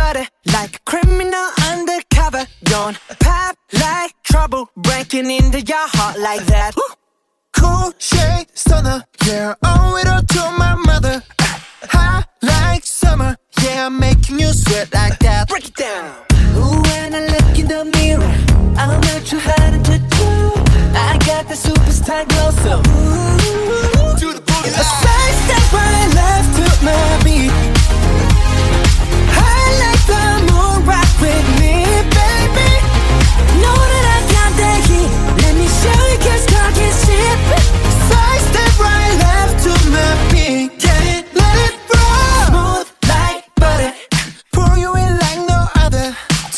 butter, like a criminal undercover. Don't pop like trouble, breaking into your heart like that. Cool shade stunner, yeah, owe it all to my mother. Hot like summer, yeah, I'm making you sweat like that. Break it down. Ooh, when I look in the mirror, I'm not too hard to do. I got the superstar glow, so ooh, Do the boogie a side step right left to my beat. I like the moon rock with me, baby. Know that I got that heat. Let me show you, 'cause talk is cheap. Side step right left to my beat. Get it, let it roll. Smooth like butter. Pour you in like no other.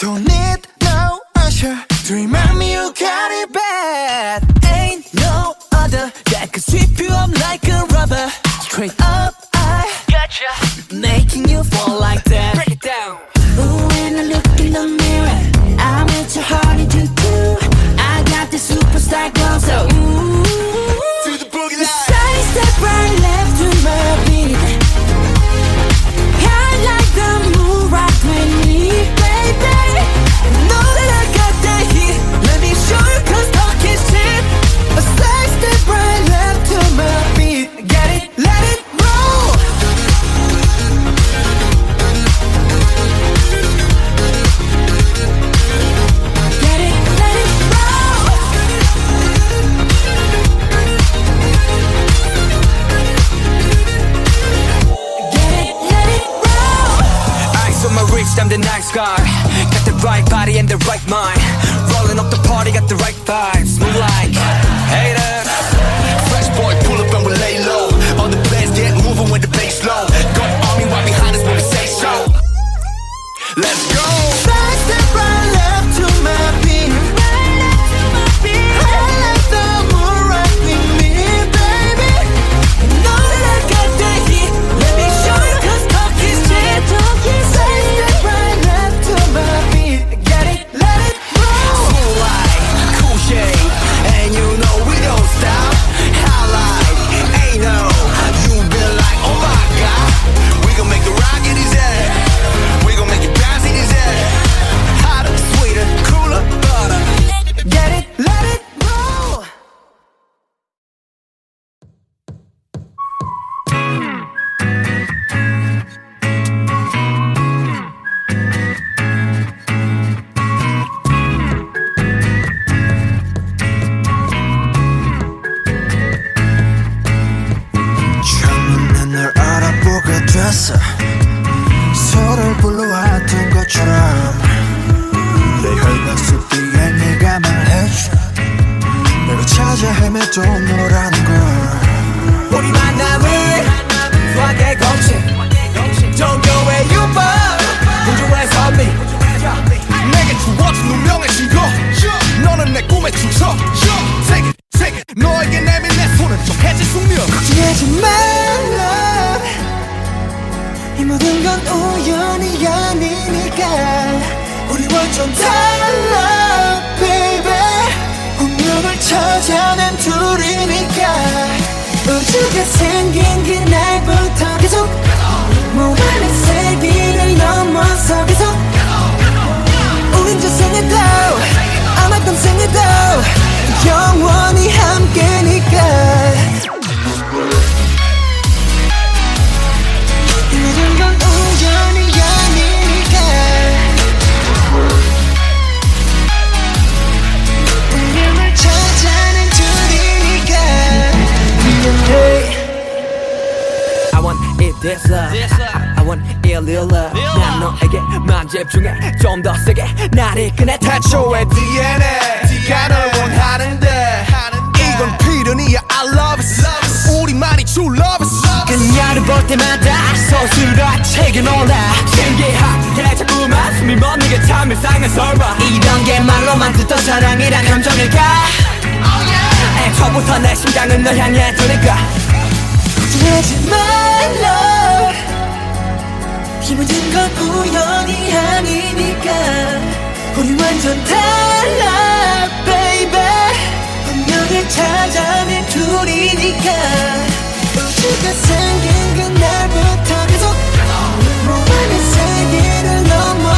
Don't need no usher to remind me you got it bad. Ain't no other that could sweep you up like a rubber. Straight up, I gotcha, making you fall like that. Break it down. Ooh, when I look in the mirror, I'm at your heart to do. I got the superstar glow, so ooh, Do the boogie line. side step right left to my beat. I like the moon rock with me, baby. Know that I got that heat. Let me show you, 'cause talk is cheap. A side step right left to my beat. Get it, let it roll. Get it, let it roll. Get it, let it roll. Ice on my wrist, I'm the nice guy. Got the right body and the right mind. Rolling up the party, got the right vibes. Move like haters. Fresh boy, pull up and we lay low. All the players get moving with the bass low. Got army right behind us when we say so. Let's go. Side step right left to my beat. I like the moon rock with me, baby. Know that I got that heat. Let me show you, 'cause talk is cheap. Side step right left to my beat. Get it, let it roll. Cool like, cool shade. And you know we don't stop. High like, ain't no. You been like, oh my god. We gon' make it rock in his head. We gon' make it bounce in his head. Hotter, sweeter, cooler, butter. Get it, let it roll. 처음엔 널 알아보게 됐어. 서로를 불러왔던 것처럼 내 혈관 뒤에 네가 말해줘. 내가 찾아 헤매도 너라는 걸. 우리 만남을 수학의 공식. Don't go where you born. 우주의 선미. 내게 주어진 운명의 증거. 너는 내 꿈의 주석. Take it, take it. 너에게 내민 내 손은 좀 해질 숙명. 걱정하지 말라. 이 모든 건 우연이 아니니까. 우리 완전 달라, baby. 운명을 찾아낸 둘이니까. 우주가 생긴 그날부터 계속 무한의 세기를 넘어서 계속 우린 저 생에도 아마 떤 생에도 영원히 함께니까. 이 모든 건 우연이 아니니까. 운명을 찾아낸 둘이니까. 미안해. I want it this love. I want it real love. 난 너에게만 집중해. 좀 더 세게 나를 이끄네. 태초의 DNA 네가 널 원하는데 이건 필연이야. I love it. 우리만이 true love it. 그녀를 볼 때마다 서술과 책에 놀라. 신기하게 자꾸만 숨이 멎는 참 이상한 설마. 이런 게 말로만 듣던 사랑이란 감정일까. 애초부터 내 심장은 널 향해 두니까. 걱정하지 말라. 이 모든 건 우연이 아니니까. 우리 완전 달라, baby. 운명을 찾아낸 둘이니까. 우주가 생긴 그날부터 계속 무한의 세계를 넘어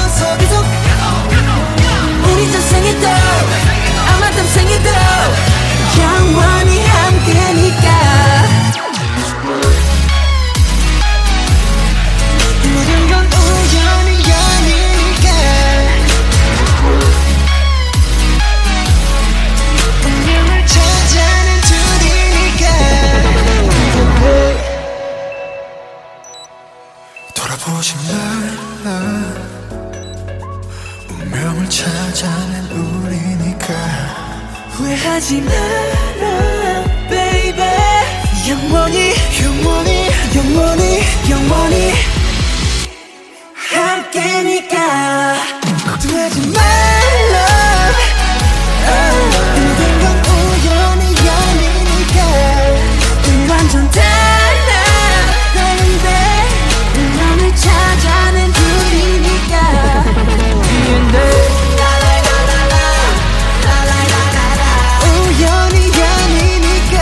오지 말라 운명을 찾아낸 우리니까 후회하지 마라 baby 영원히 영원히 영원히 영원히 함께니까 걱정하지 말라 모든 건 우연이 아니니까 넌 완전 달라 baby 운명을 찾아낸 둘이니까 우연이 아니니까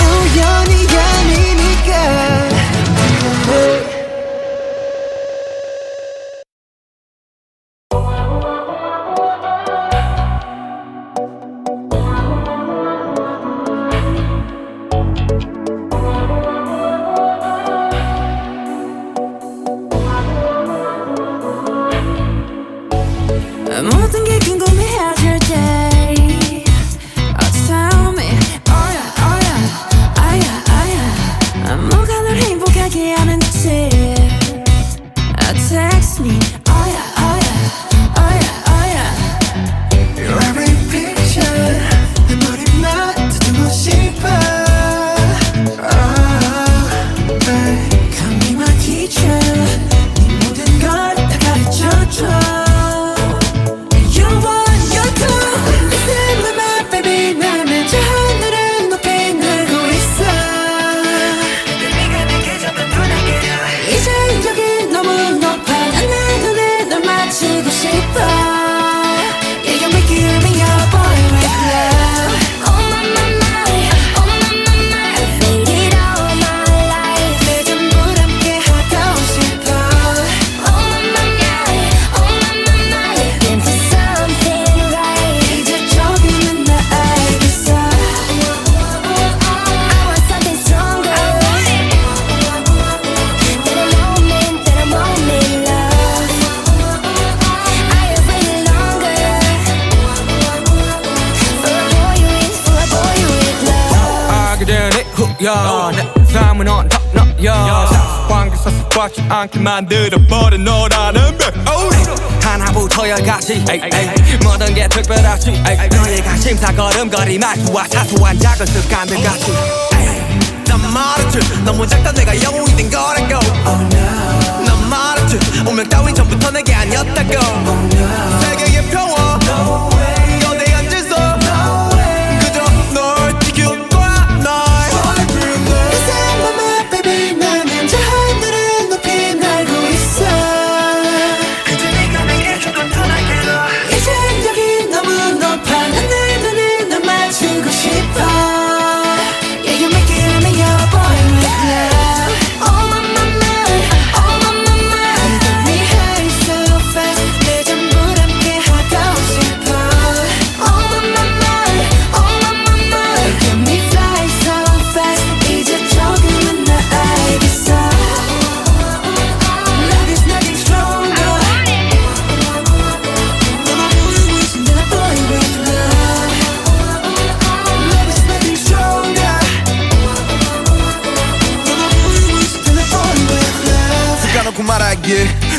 우연이 아니니까 모든 게 궁금해질 때 Tell me oh yeah oh yeah 아야 아야 뭐가 널 행복하게 하는지 Text me oh yeah oh yeah oh yeah oh yeah Your every picture 내 머리만 듣고 싶어 babe Come be my teacher 네 모든 걸 다 가르쳐줘 내 삶은 언덕너여 사관계 사슬받지 않게 만들어버린 너라는 배 하나부터 열까지 모든 게 특별하지 너의 관심사 걸음걸이 말투와 사소한 작은 습관들같이 난 말했지 너무 작다 내가 영웅이 된 거라고 난 말했지 운명 따윈 전부터 내게 아니었다고 세계의 평화 거대한 질서 그저 널 지킬 거야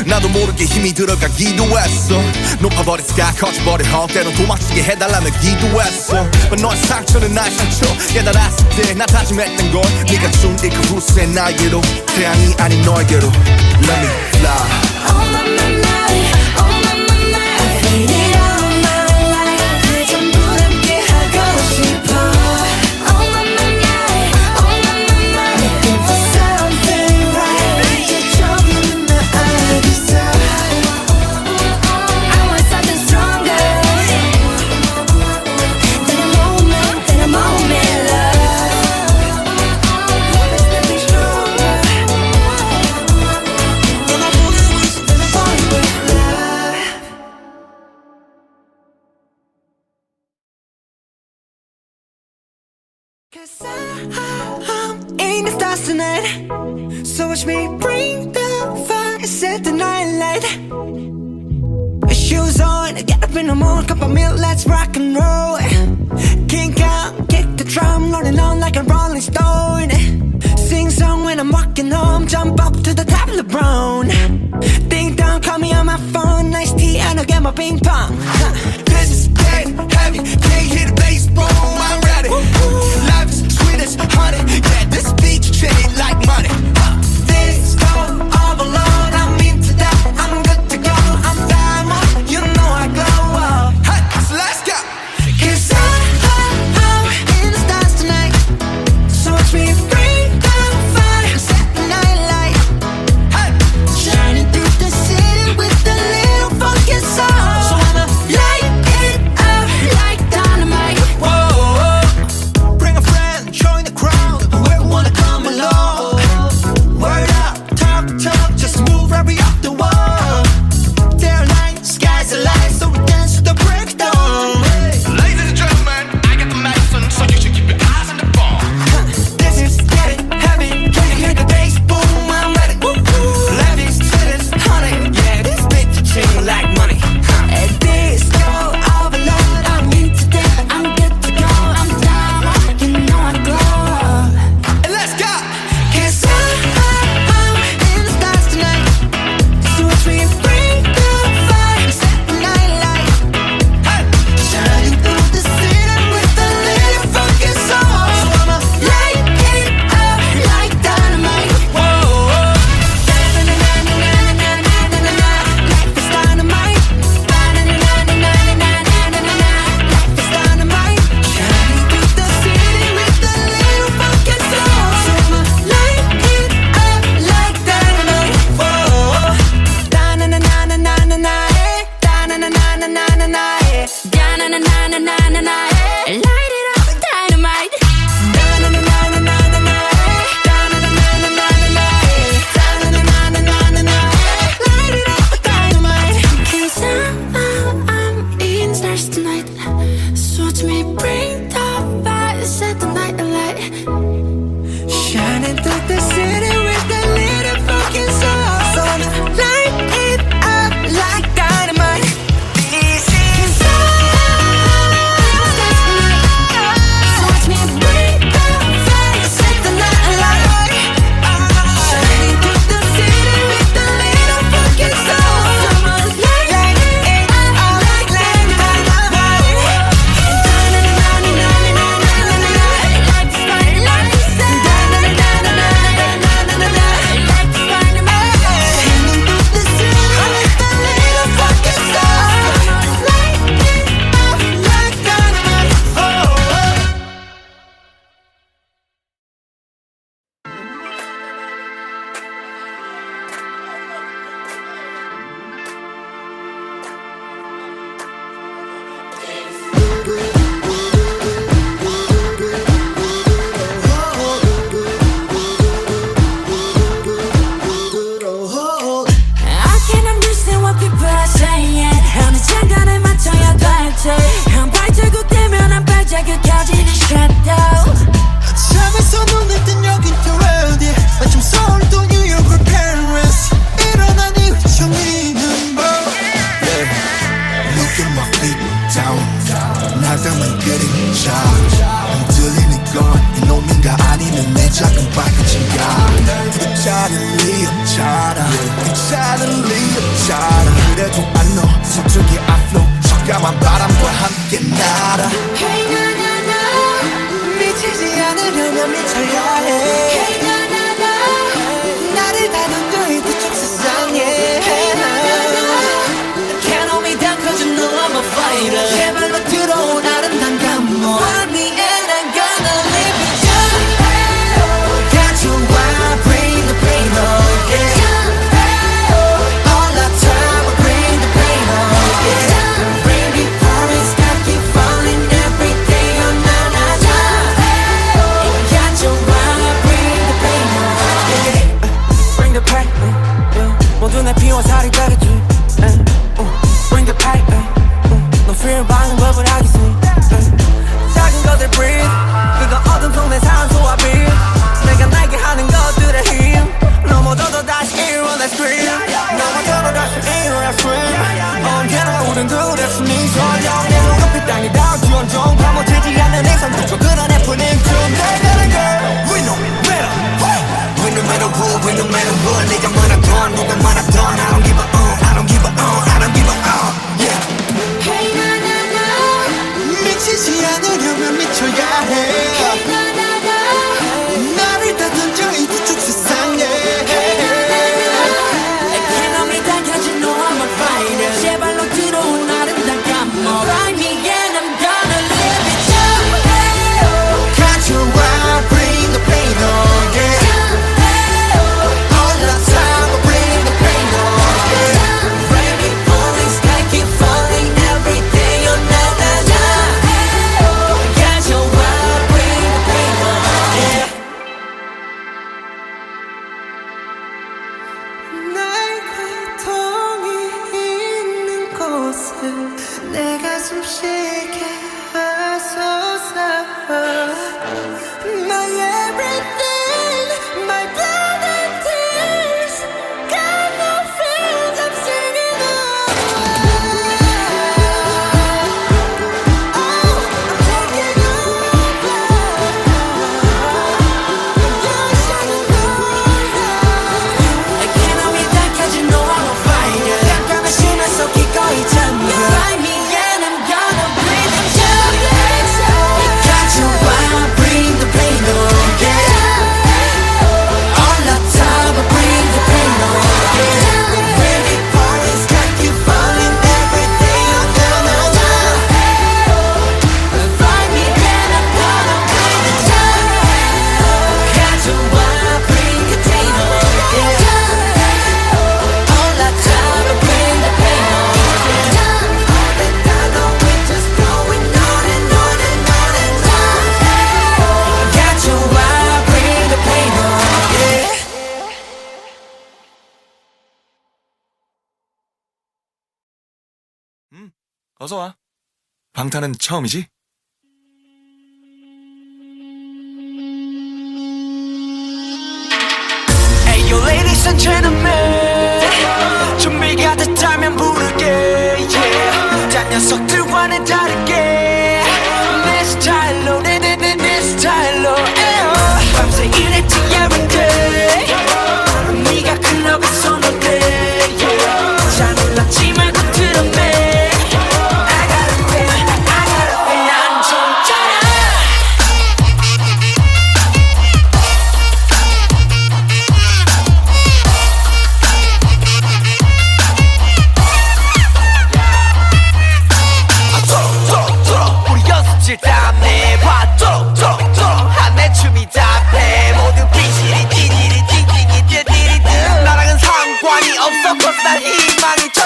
나도 모르게 힘이 들어가기도 했어 높아버린 스카 커져버린 헛 때론 도망치게 해달라며 기도했어 너의 상처는 나의 상처 깨달았을 때 나 다짐했던 건 네가 준 이 그 후세 나에게로 태양이 아닌 너에게로 Let me fly Oh my my my oh my my my I feel it all my life 그 전부 함께 하고 싶어 Oh my my my oh my my my looking for something right 이제 조금은 나 알겠어 I want something stronger than a moment love There's nothing stronger than a boy with love Cause I'm in the stars tonight So watch me bring the fire Set the night light Shoes on, get up in the morning Cup of milk, let's rock and roll Kink out, kick the drum Rolling on like a rolling stone 생각에 뭐 빙빵 This is getting heavy, can't hear the bass, boom, I'm ready. Life is sweet as honey, yeah, this beat you treat it like money. This go overload, I'm into that, I'm good to go, I'm diamond, you know I glow up. Hey, so let's go. 'Cause I'm in the stars tonight, so watch me bring the fire, set the night light. Hey, Shining through the city with a little funky soul. So I'ma light it up like dynamite. whoa, bring a friend, join the crowd, whoever wanna come along. Word up, talk, just move right up the wall. They're light, skies are light, so we dance to the breakdown. Ladies and gentlemen, I got the medicine, so you should keep your eyes on the ball. This is getting heavy. Can you hear the bass? Boom, I'm ready. Life is sweet as honey. Yeah, this beat you treat like money. And this go overload. I'm into that. I'm good to go. I'm down. You know I glow. And let's go. 'Cause I'm in the stars tonight. So watch me bring the fire, set the night light. Hey, Shining through the city with a little funky soul. So I'ma light it up like dynamite. whoa, Na-na-na-na-na-na-na-na-na-na. Life is dynamite. Na-na-na-na-na-na-na-na-na. Life is dynamite. Shining through the city with a little funky soul. So I'ma light it up like dynamite. Da-na-na-na-na-na-na-na, eh. Da-na-na-na-na-na-na, eh. Da-na-na-na-na-na-na, eh. Light it up, dynamite. Da-na-na-na-na-na-na, eh. Da-na-na-na-na-na-na, eh. Da-na-na-na-na-na-na, eh. Light it up, dynamite. 'Cause I'm in stars tonight. So watch me bring the fire, set the night alight. Shining through the city with a little fucking soul. So I'ma light it up like dynamite. This is so watch me bring the fire, set the night alight. Shining through the city with a little fucking soul. So I'ma light it up like dynamite. I can't understand what people are saying. 어느 장단에 맞춰야 될지 한 발자국 되면 한 발자국 켜지는 shadow. 잠에서 눈을 뜬 여긴 토레디 마침 서울 또 뉴욕을 Paris 일어난 이후 정리는 뭐 Look at my feet down. 나감은 그림자. 흔들리는 건 이놈인가 아니면 내 작은 발끝인가. 그 차는 리었잖아. 그 차는 리었잖아. 그래도 안 너 서쪽의 앞로 적감한 바람과 함께 날아. Hey na na na, 미치지 않으려면 미쳐야 해. Hey na na na, 나를 다듬는 그쪽 세상에. Hey na na na, can't hold me down 'cause you know I'm a fighter. 제발로 들어온 아름다운 감동. Find me and I'm gonna live with you. Got you wild, bring the pain on, yeah. All the time, I bring the pain on, yeah. Rain before it stop, keep falling every 외쳐야 해 나를 다던져 이 두쪽 세상에 에코노미 당겨진 No I'm a fighter 제발로 들어온 아름다운 감목 Find me and I'm gonna live it up 가져와 bring the pain on yeah all the time bring the pain on yeah Rainy falling sky keep falling every day Oh na na na 가져와 bring the pain on yeah 날 고통이 있는 곳에 내 가슴 쉬게 하소서 My everything, my blood and tears got no feels, I'm singing I'm taking over You're shining 에코노미 당겨진 No I'm a fighter 약간의 쉬면서 기꺼이 잠겨 Find me and I'm gonna breathe it up 가져와 bring the pain on yeah All the time I bring the pain on yeah Rainy falling sky keep falling every day Oh na na na Find me and I'm gonna breathe it up 가져와 bring the pain on yeah All the time I bring the pain on yeah All the time we just going on and on and on and on 가져와 bring the pain on yeah 어서와. 방탄은 처음이지? Hey yo ladies and gentlemen 준비가 됐다면 부를게 yeah. 딴 녀석들과는 다르게 내 스타일로 내 스타일로 밤새 일했지 every day 네가 클럽에 손을 대 yeah. 잘 놀랐지 말고 들었네 I gotta feel 난 좀 짜라 우리 연습실 땀내 봐 한내 춤이 답해 모두 삐지리 띠지리 띵띵이 띠디리드 나랑은 상관이 없어 cause 난 희망이 져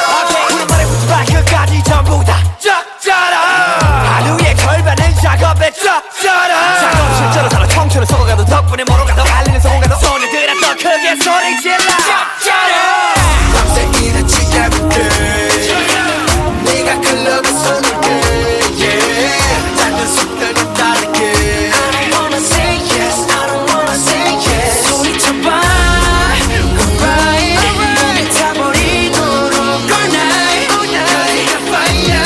우리 말에 붙지 마 끝까지 전부 다 쩍져라 하루에 걸반을 작업에 쩍져라 작업실처럼 살아 청춘을 속아가도 덕분에 멀어가도 알리는 성공가도 소녀들아 더 크게 소리 질러 쩍져라 밤새 일했지 every day 네가 클럽에 손을 대 yeah. 작은 숲들과 다르게 I don't wanna say yes I don't wanna say yes 소리쳐봐 Alright 몸이 타버리도록 All night 너희가 fire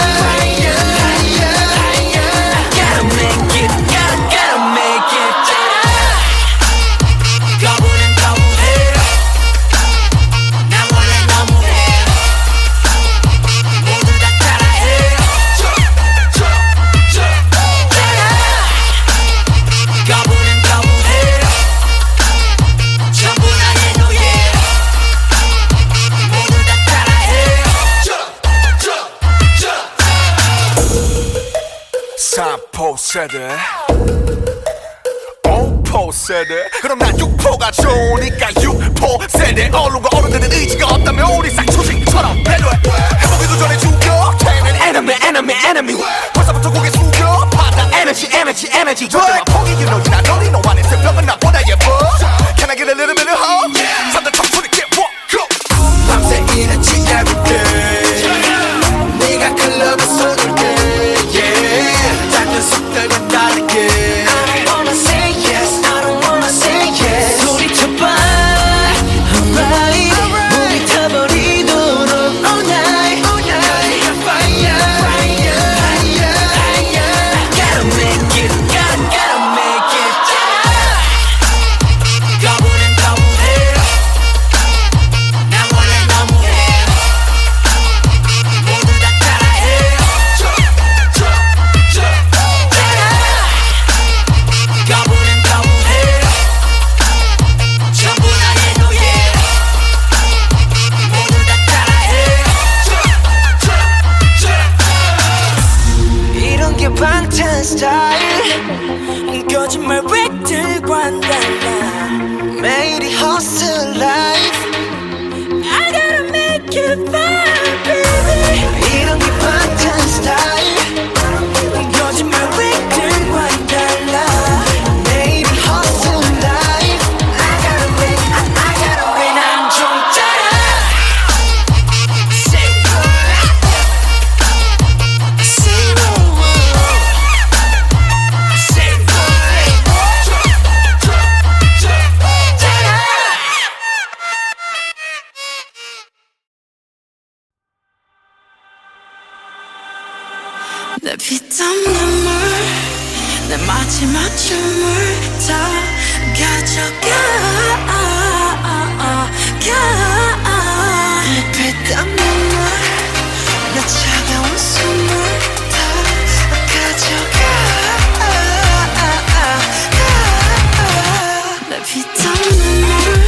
Gotta make it gotta make it 거부는 거부해 나 원래 너무해 모두 다 따라해 거부는 거부해 전부 나의 노예 모두 다 따라해 사포 세대 5포 세대 그럼 난 6포가 좋으니까 6포 세대 언론과 어른들은 의지가 없다면 우리 싹초식처럼 배려해 해보기도 전에 죽여 enemy 벌써부터 고개 숙여 받아 energy 절대 포기기 너희나 너희 너 안에 새벽은 나보다 예뻐 Can I get a little bit of hope? 산들 청춘이 get walk go 밤새 일했지 every day 네가 클럽에 손을 대 yeah. 작은 숲들과 다르게 I don't wanna say yes I don't wanna say yes 소리쳐봐 Alright 몸이 타버리도록 All night 너희가 fire Gotta make it gotta make it 거부는 거부 거짓말 획들과는 달라 매일이 hustle life I gotta make it fun baby 이런 게 part-time style 거짓말 획들과는 달라 매일이 hustle life I gotta win 난 좀 짜라 내 피땀 눈물 내 마지막 춤을 다 가져가 내 피땀 눈물 내 차가운 숨을 다 가져가 내 피땀 눈물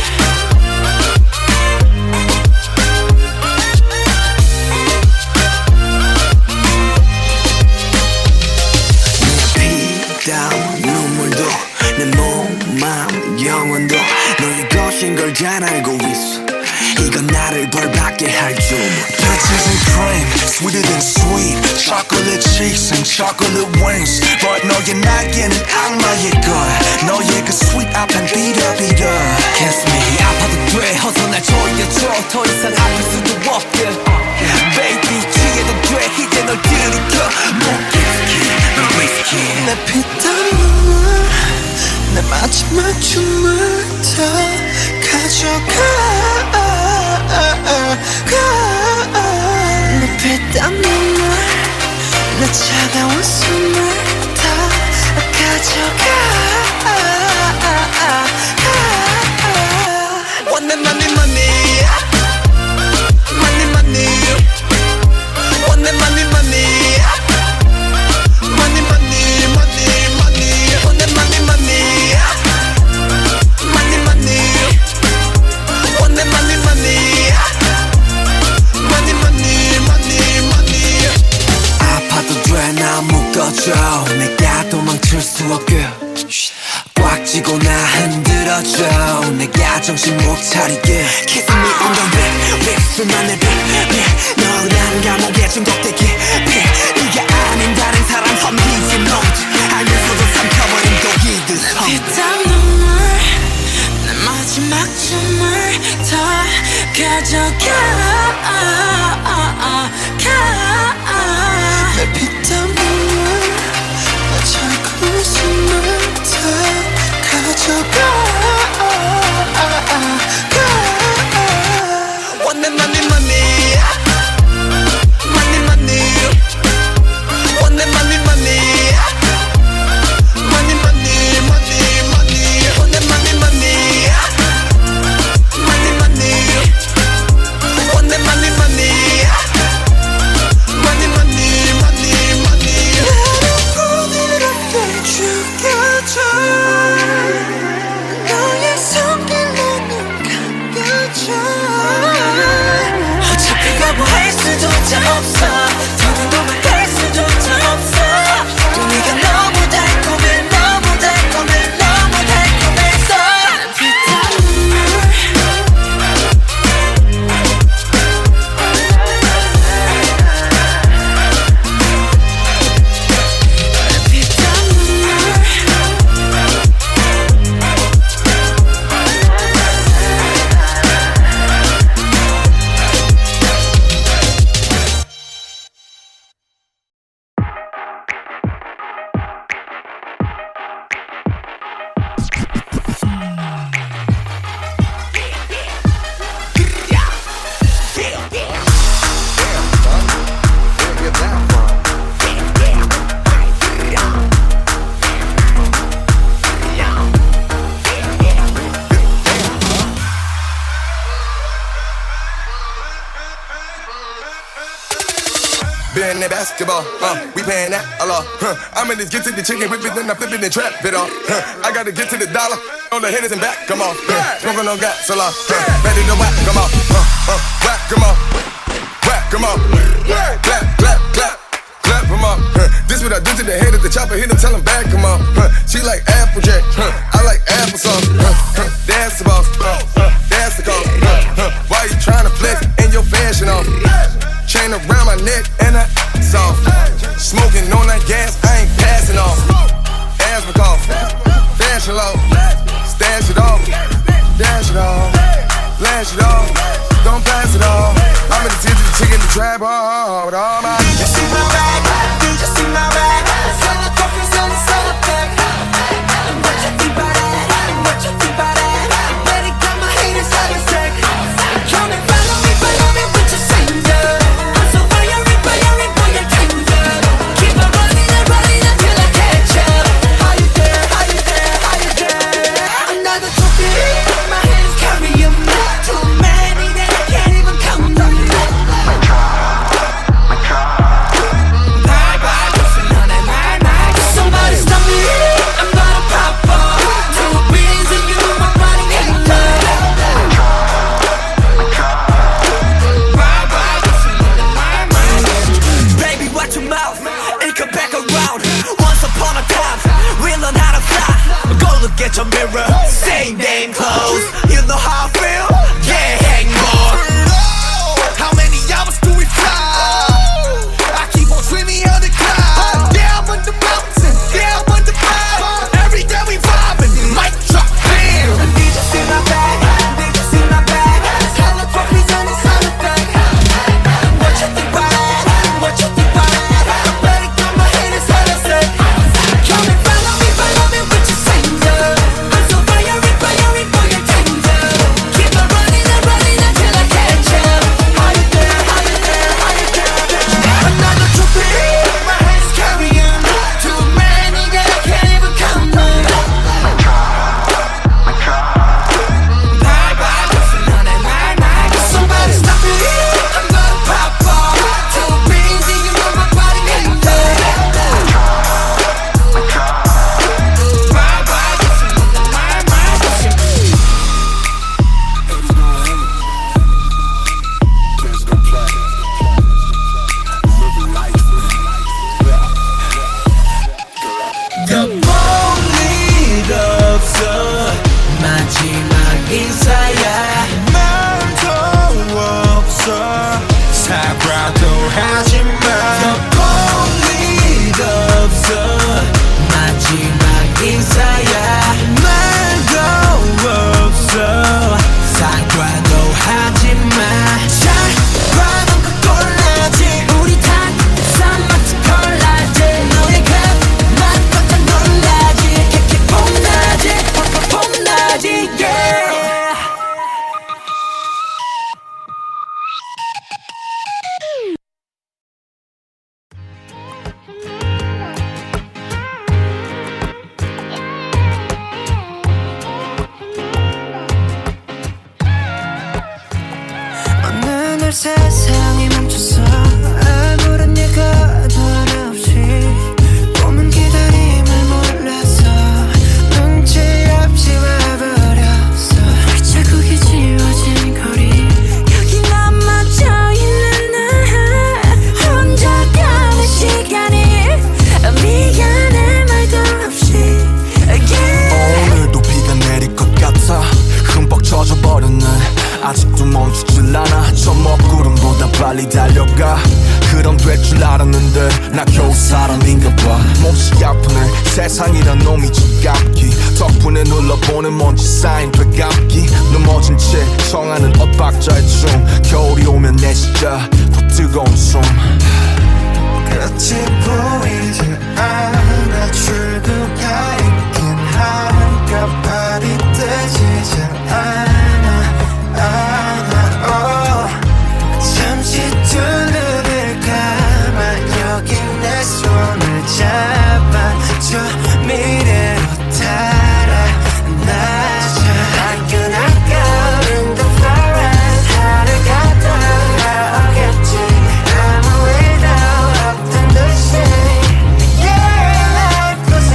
피땀 눈물도 내 몸, 마음, 영혼도 너의 것인 걸 잘 알고 있어 이건 나를 벌받게 할 줄 Peaches and cream, sweeter than sweet Chocolate cheeks and chocolate wings But 너의 날개는 악마의 걸 너의 그 sweet 앞엔 비려비려 Kiss me 아파도 돼 어서 날 조여줘 더 이상 아플 수도 없게 Baby 취해도 돼 이제 널 들이켜 너 위스키 내 피땀 눈물 내 마지막 춤을 다 가져가 내 피땀 눈물 내 차가운 숨을 다 가져가 Want that money, money Money, money Want that money, money Money, money, money, money Want that money, money Money, money Want that money, money Money, money, money, money 아파도 돼 나 묶어줘 내가 도망칠 수 없게 꽉 쥐고 나 흔들어줘 내가 정신 못 차리게 Kiss me on the lip 립술만 내 너란 감옥에 중독되게 네가 아닌 다른 사람 섬기지 못해 알면서도 삼켜버린 독이듯 피땀 눈물 내 마지막 춤을 다 가져가 내 피땀 눈물 내 차가운 숨을 다 가져가 Want that money, money Money, money Want that money, money Money, money, money, money Want that money, money Money, money Want that money, money Money, money, money, money 나를 꿈이롭게 죽여줘 너의 손길로 눈 감겨줘 어차피 거부할 수조차 없어 더는 도망갈 수조차 없어 또 네가 너무 달콤해 너무 달콤해 너무 달콤해서 피땀 눈물 피땀 눈물 Been that basketball, we paying that a lot. I'm in this get to the chicken, whip it, then I'm flipping and trap it off. I gotta get to the dollar, on the hitters and back, come on. Smoking on gas, so long. Ready to whack, come on. Whack, come on. Whack, come on. Clap, clap, clap, clap, come on. This what I do to the head of the chopper, hit him, tell him back, come on. trap hard all my. Did you see my bag? Did you see my bag? Sell the coffees and sell the bag. What you think about that? What you think about that? Better got my haters on the stack. Come and follow me with your singer. I'm so fiery for your tender. Keep on running until I catch up. How you there? How you there? How you there? Another trophy, my hands carry 'em. Too many that I can't even count them. Somebody stop me, I'm gonna pop off. Too busy, you know I'm running in love. Baby, watch your mouth, it come back around. Once upon a time, we learn how to fly. Go look at your mirror, same damn clothes. You know how I feel? Yeah, hang more. How many hours do we fly? I keep on dreaming of the cloud. Yeah, I'm on the mountain, yeah, I'm on the cloud. Every day we vibing, mic drop, bam. Did you see my bag? Did you see my bag? Hella trophies and it's hella bag. What you think about that? What you think about that? I better got my haters hella sick. Come and follow me with your singer. I'm so fiery for your tender. Keep on running until I catch up. How you there? How you there? How you there? Another trophy, my hands carry 'em. Too many that I can't even count them. Somebody stop me, I'm gonna pop off. Too busy, you know my body ain't dead. 일 없어 마지막 인사야. 말도 없어 사과도 하지마 일 없어 마지막 인사야. 말도 없어 사과도 하지마. 잘 봐놓고 골라지. 우리 단 마치 콜라지. 너의 그맛 깜짝 놀라지. 캐캐 폼나지 폼나지 yeah. 어느 날 세상이 멈췄어. 아무런 예고도 없이 꿈은 기다림을 몰라서 눈치 없이 와버렸어. 자국이 지워진 거리 여기 남아져 있는 나 혼자 가는 시간이 미안해 말도 없이 yeah. 오늘도 비가 내릴 것 같아 흠뻑 젖어버렸네 아직도 멈추질 않아 저 먹구름보다 빨리 달려가 그럼 될 줄 알았는데 나 겨우 사람인가 봐 몹시 아프네 세상이란 놈이 지갑기 덕분에 눌러보는 먼지 쌓인 되감기 넘어진 채 청하는 엇박자의 춤 겨울이 오면 내 진짜 더 뜨거운 숨 끝이 보이지 않아 출구가 있긴 한가발이 뜨지 않아 잠시 두 눈을 감아 여기 내 손을 잡아줘 미래로 달아나자 화끈하게 in the forest 하루가 돌아오겠지 아무 일도 없던 듯이 Yeah, life goes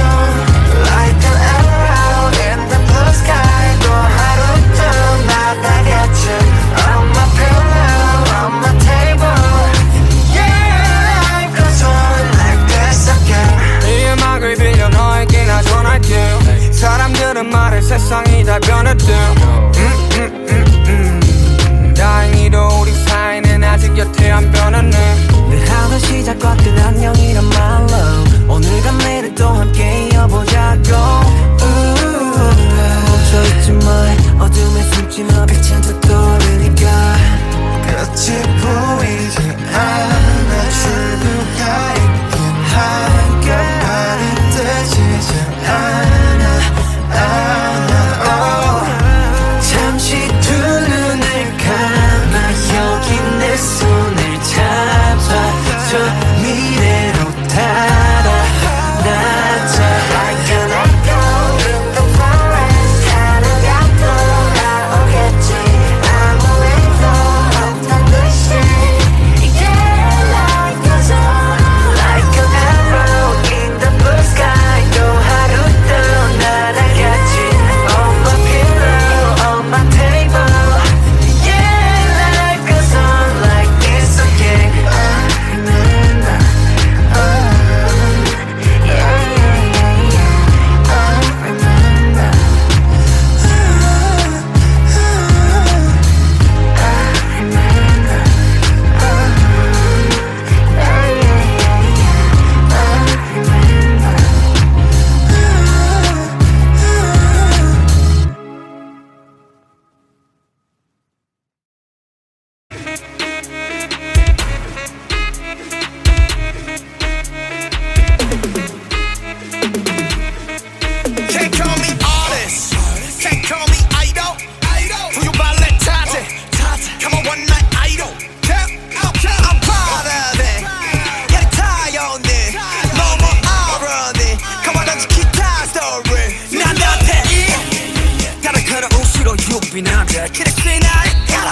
moving under 그래서 나를 가라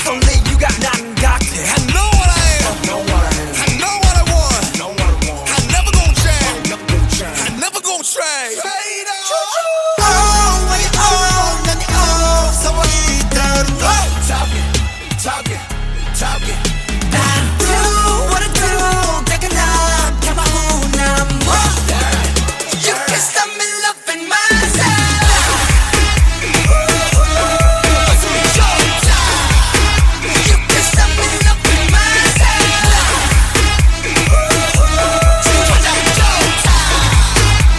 Only you got 나는 같아 I know what I am I know what I am I know what I want I never gon' change I never gon' trade Oh when you on 난 you on 서워 이대로 Talking I do what I do 내가 난 가만히 난 뭐 You can stop me loving myself You can stop me loving myself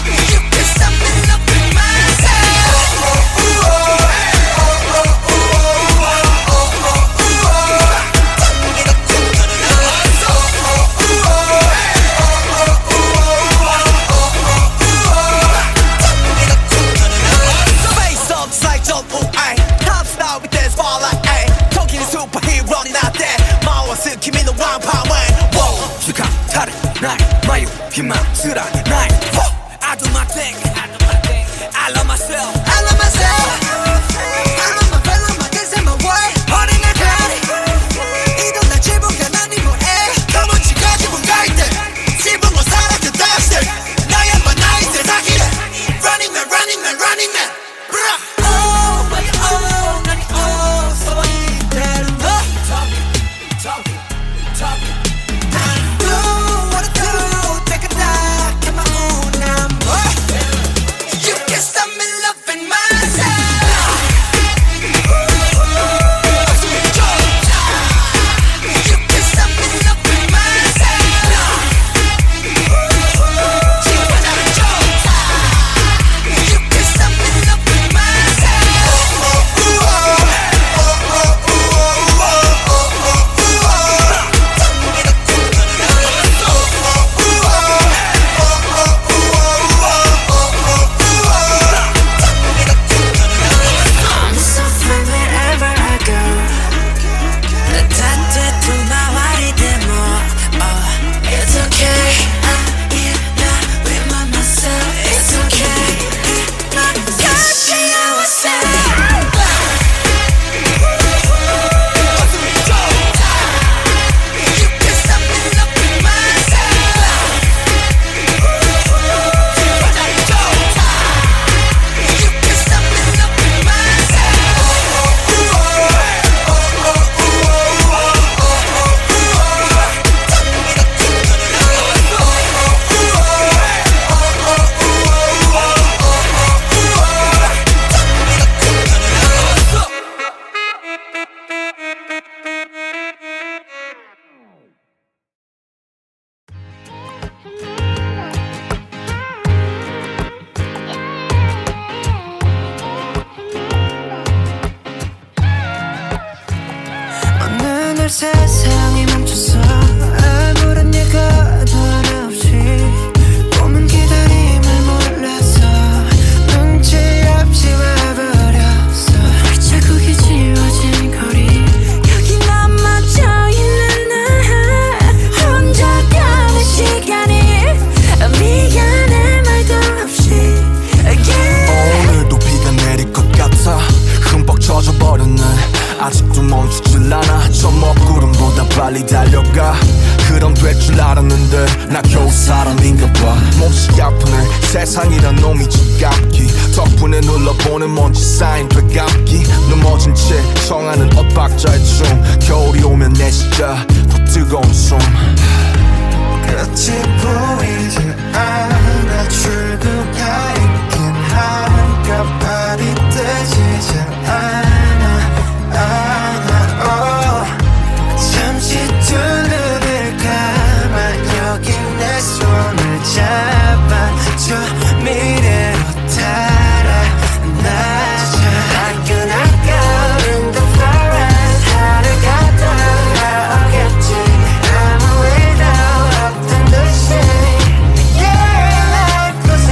You can stop me loving Face up, side jump, oh, ay Top star with that spotlight, ay 토끼는 슈퍼히어로는 나대 마워스 김이는 왕파만 Whoa, 주가 다른 나의 마유 희망스런 나의 I do my thing I love myself I love myself I love my fellow, my kids and my world 어린 날 가리 이런 날 지붕가 난 네 뭐해 검은치가 지붕가 있대 지붕을 사라져 다시 나야만 나의 세상이래 Running man, running man, running man Oh, baby, oh, 난 oh, so 이대로 Talking I do what I do 내가 나 가만히 난 뭐 You can stop me loving myself You can stop me loving myself 지금 나를 쫓아 You can stop me loving I'm so free wherever I go 딴데도 나와리 데모 It's okay not with myself It's okay 같이 You can stop me loving myself You can stop me loving 어느 날 세상이 멈췄어 아무런 예고도 없이 꿈은 기다림을 몰라서 눈치 없이 와버렸어 발자국이 지워진 거리 여기 남아져 있는 나 혼자 가는 시간이 미안해 말도 없이 오늘도 비가 내릴 것 같아 흠뻑 젖어버렸네 아직도 멈추질 않아 저 먹구름보다 빨리 달려가 그럼 될 줄 알았는데 나 겨우 사람인가 봐 몹시 아프네 세상이란 놈이 지갑기 덕분에 눌러보는 먼지 쌓인 되감기 넘어진 채 청하는 엇박자의 춤 겨울이 오면 내 진짜 더 뜨거운 숨 끝이 보이지 않아 출구가 있긴 한가발이 뜨지 않아 잠시 두 눈을 감아 여기 내 손을 잡아줘 미래로 달아나자 I cannot go in the forest 하루가 돌아오겠지 아무 일도 없던 듯이 Yeah, life goes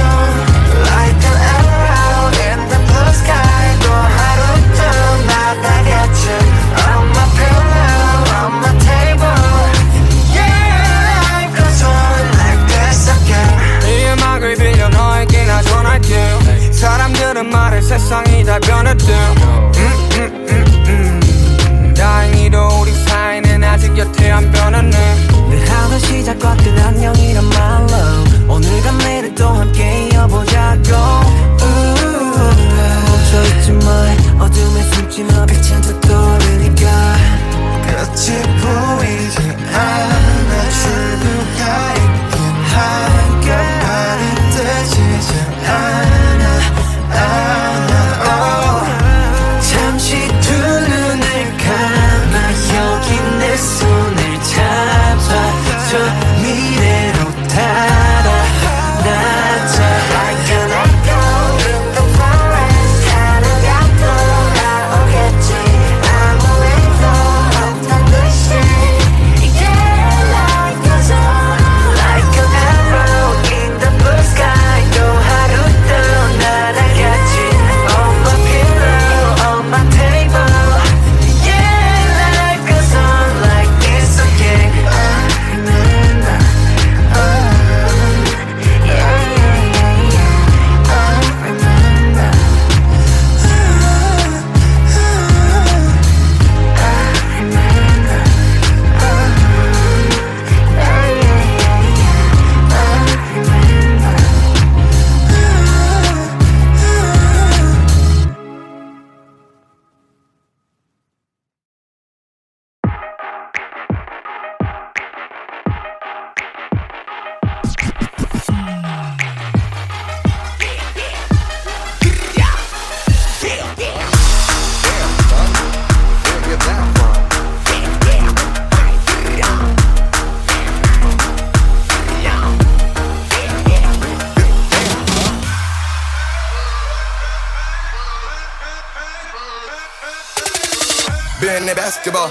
being that basketball.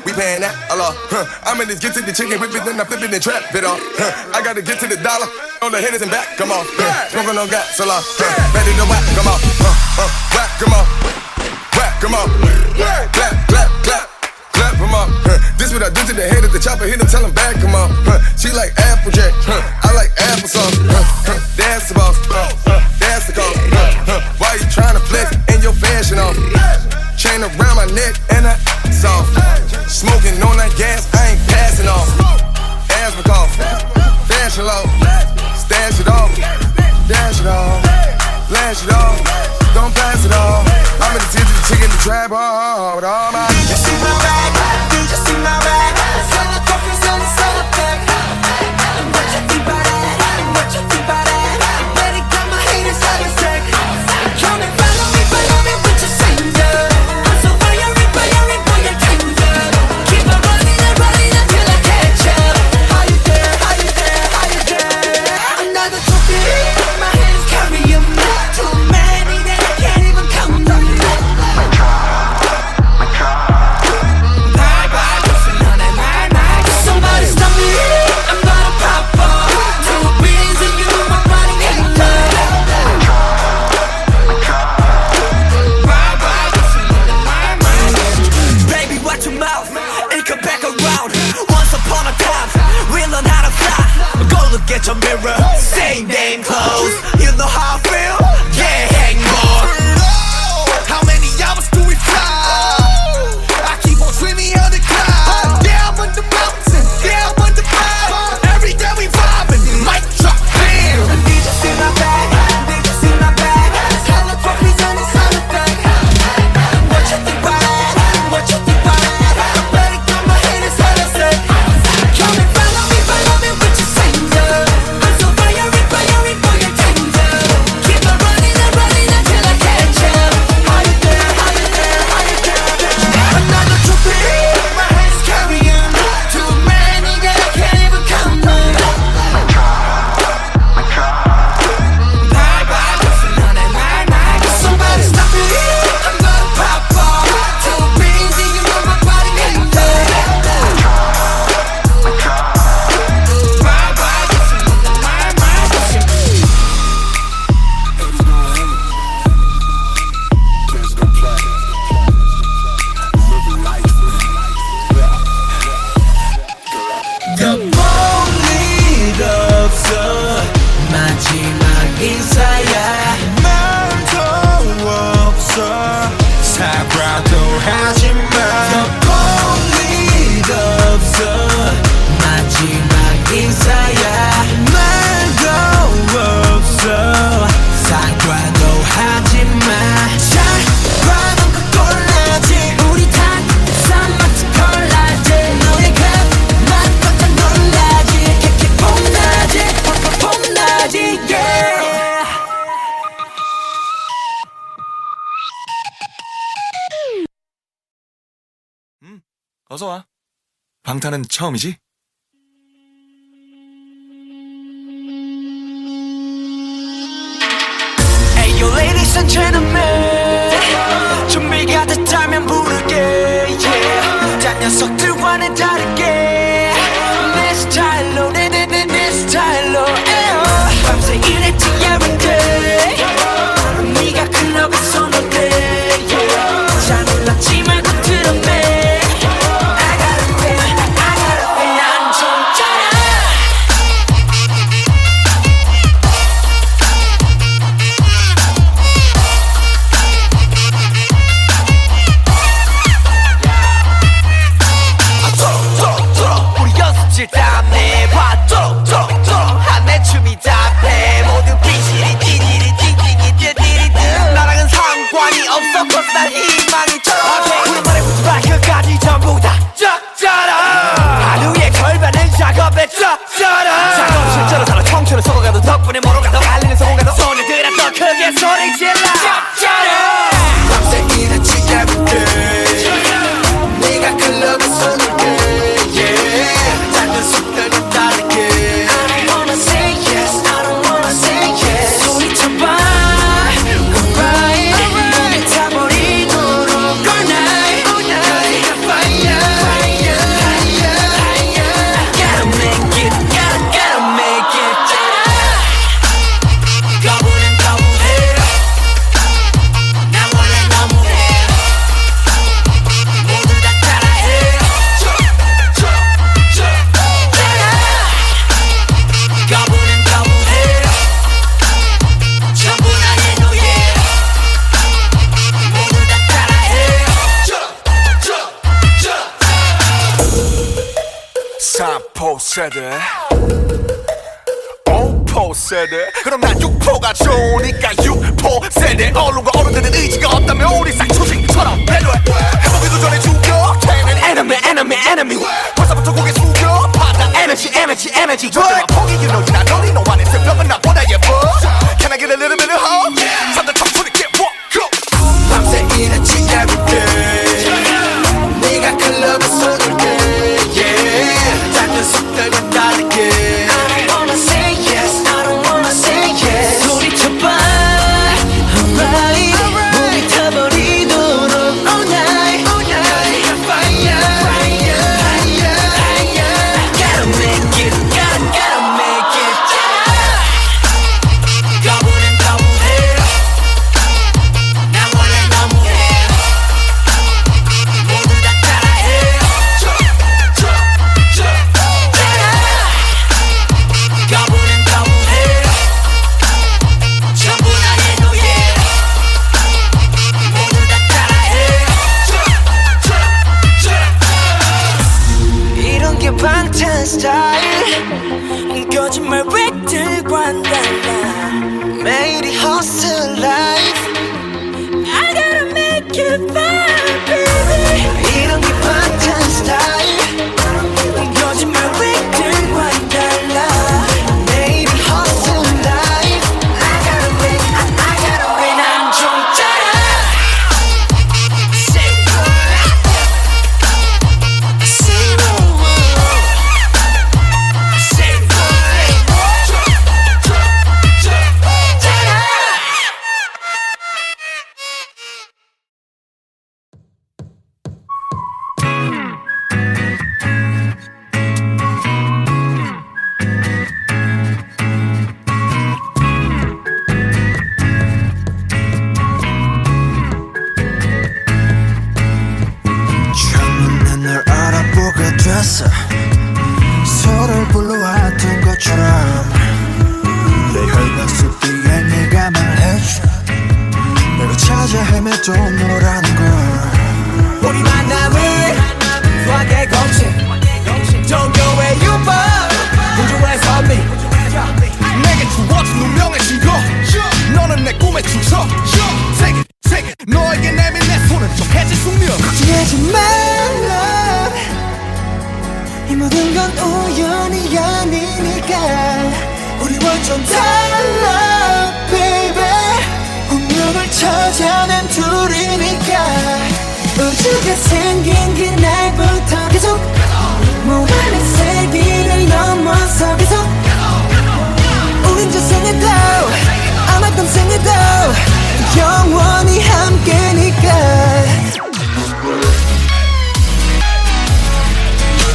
We paying that a lot. I'm in this get to the chicken, whip it, then I flip it and trap it off. I gotta get to the dollar. On the hitters and back, come on. Smoking on gas, so long. Ready to whack, come on. Whack, come on. Whack, come on. Clap, clap, clap. Clap, come on. This what I do to the head of the chopper. Hit him, tell him back, come on. She like Applejack. I like applesauce. That's the boss. That's the cost. Why you tryna flex in your fashion off? Chain around my neck and I soft. Smoking on that gas, I ain't passing off. Asthma cough. Fashion low. Stash it off. Dash it off. Flash it off. Don't pass it off. I'm in the tip of the chicken, the trap hard with all my. Did you see my bag? Did you see my bag? Sell the coffee, sell the pack. What you think about that? What you think about that? Better got my haters out of sick. Come and follow me with your finger. I'm so fiery, fiery, boy, you're tender. Keep on running until I catch up. How you there? How you there? How you there? Another trophy, my hands carry 'em. Too many that I can't even count them. Somebody stop me, I'm gonna pop off. Two beans and you, my body ain't love. Baby, watch your mouth, it come back around. Once upon a time, we learn how to fly. Go look at your mirror, same damn clothes. You know how I feel? Yeah, hang more. How many hours do we fly? I keep on dreaming of the cloud. Down on the mountain, down on the cloud. Every day we vibing, mic drop, bam. Did you see my bag? Did you see my bag? Hella trophies and it's hella bag. What you think about that? What you think about that? I better got my haters hella sick. Come and follow me with your finger. I'm so fiery, fiery, boy, you're tender. Keep on running until I catch up. How you there? How you there? How you there? Another trophy, my hands carry 'em. Too many that I can't even count them. Somebody stop me, I'm gonna pop off. Two beans and you know my body ain't 일 없어 마지막 인사야 말도 없어 사과도 하지마 일 없어 마지막 인사야 말도 없어 사과도 하지마 잘 봐놓고 골라지 우리 단상 마치 콜라지 너의 그맛 깜짝 놀라지 캐캐 폼나지 팍팍 폼나지 yeah 어서와 방탄은 처음이지? Hey yo ladies and gentlemen 준비가 됐다면 부를게 yeah 딴 녀석들과는 다르게 내 스타일로 내 스타일로 밤새 일했지 every day 네가 클럽에 선호돼 yeah 잘 놀랐지 말고 들었네 I gotta win 난 좀 짜라 우리 연습실 땀내 봐 한내 춤이 답해 모두 삐지리 띠지리 띵띵이 띠디리드 나랑은 상관이 없어 cause 난 희망이 쩔어 우리 말에 붙지 마 끝까지 전부 다 쩍쩔어 하루에 걸반을 작업에 쩍쩔어 작업실처럼 살아 청춘을 속아가도 덕분에 모로가도 알리는 성공가도 소녀들아 더 크게 소리 질러 쩍쩔어 밤새 일했지 every day. 네가 클럽에 손을게 yeah. 딴 녀석들은 다르게 I don't wanna say yes, I don't wanna say yes 소리쳐봐 alright 몸에 타버리도록 all night 세대 5포 세대 그럼 난 6포가 좋으니까 6포 세대 언론과 어른들은 의지가 없다면 우리 쌍초식처럼 배려해 해보기도 전에 죽여 걔는 enemy 벌써부터 고개 숙여 받아 energy 절대로 포기기 너지 나 너니 너 안에 새벽은 나보다 예뻐 Can I get a little bit of hope? 산들 청소리 get walk go 밤새 일했지 everyday 네가 클럽에 쏟을게 yeah 다른 속들과 다르게 I don't wanna say yes, I don't wanna say yes. 소리쳐봐, alright. 몸이 타버리도록 all night. Fire. Gotta make it, gotta make it. 거부는 거부해. 나 원래 너무해. 모두 다 따라해. 거부는 거부해. 전부 다 해도해. 모두 다 따라해. 이런 게 방탄 스타일. 거짓말 획들과는 달라. 매일이 hustle life. I gotta make it fun, baby. 이런 게 방탄 스타일. 거짓말 획들과는 달라. 매일이 hustle life. I gotta win, 난 좀 짜라. Say 처음엔 널 알아보게 됐어 서로를 불러왔던 것처럼 내 혈관 뒤에 네가 말해줘 내가 찾아 헤매도 너라는 걸 우리 만남을 수학의 공식 종교의 유법 우주의 선미 내게 주어진 운명의 증거 너는 내 꿈의 주석 Take it 너에게 내민 내 손은 좀 해질 숙명 걱정하지 말라 이 모든 건 우연이 아니니까 우리 완전 달라 baby 운명을 찾아낸 둘이니까 우주가 생긴 그날부터 계속 무한의 세기를 넘어서 계속 우린 저 생에도 아마 떤 생에도 영원히 함께니까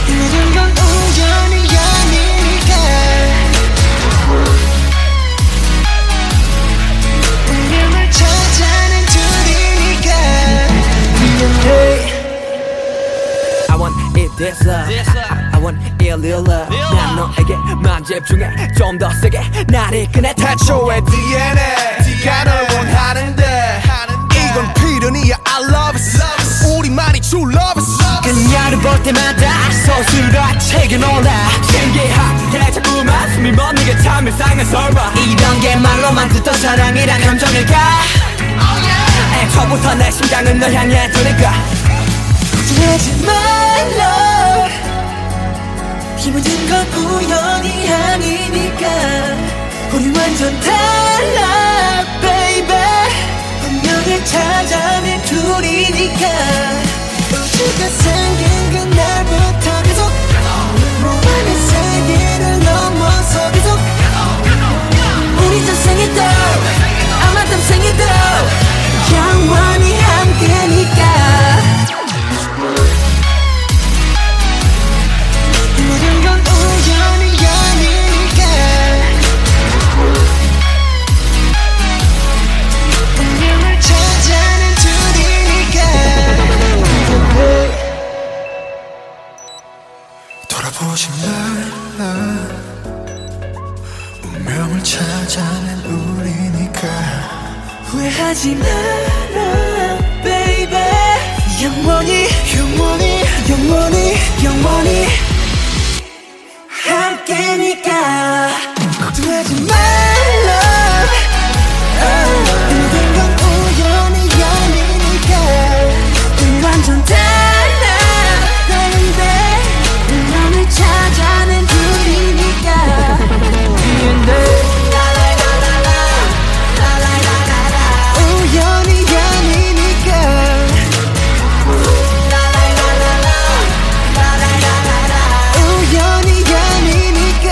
이 모든 건 우연이 아니니까 운명을 찾아낸 둘이니까 미안해 I want it this love I want it real love 난 너에게만 집중해 좀 더 세게 나를 이끄네 태초의 DNA 네가 널 원하는데 이건 필연이야 I love it 우리만이 true love it 그녀를 볼 때마다 서술과 책에 놀라 신기하게 자꾸만 숨이 멎는 참 이상한 설마 이런 게 말로만 듣던 사랑이란 감정일까 애초부터 내 심장은 널 향해 두니까 걱정하지 말라 이 모든 건 우연이 아니니까 우리 완전 달라 baby 운명을 찾아낸 둘이니까 우주가 생긴 그날부터 계속 무한의 세계를 넘어서 계속 우리 저 생에도 아마 땀 생에도 영원히 함께니까 이 모든 건 우연이 아니니까 운명을 찾아낸 둘이니까 돌아보지 말라 운명을 찾아낸 우리니까 후회하지 마라 baby 영원히 영원히 영원히 영원히 느끼니까 걱정하지 말라 모든 건 우연이 아니니까 넌 완전 달라 baby 너를 찾아낸 둘이니까 우연이 아니니까 우연이 아니니까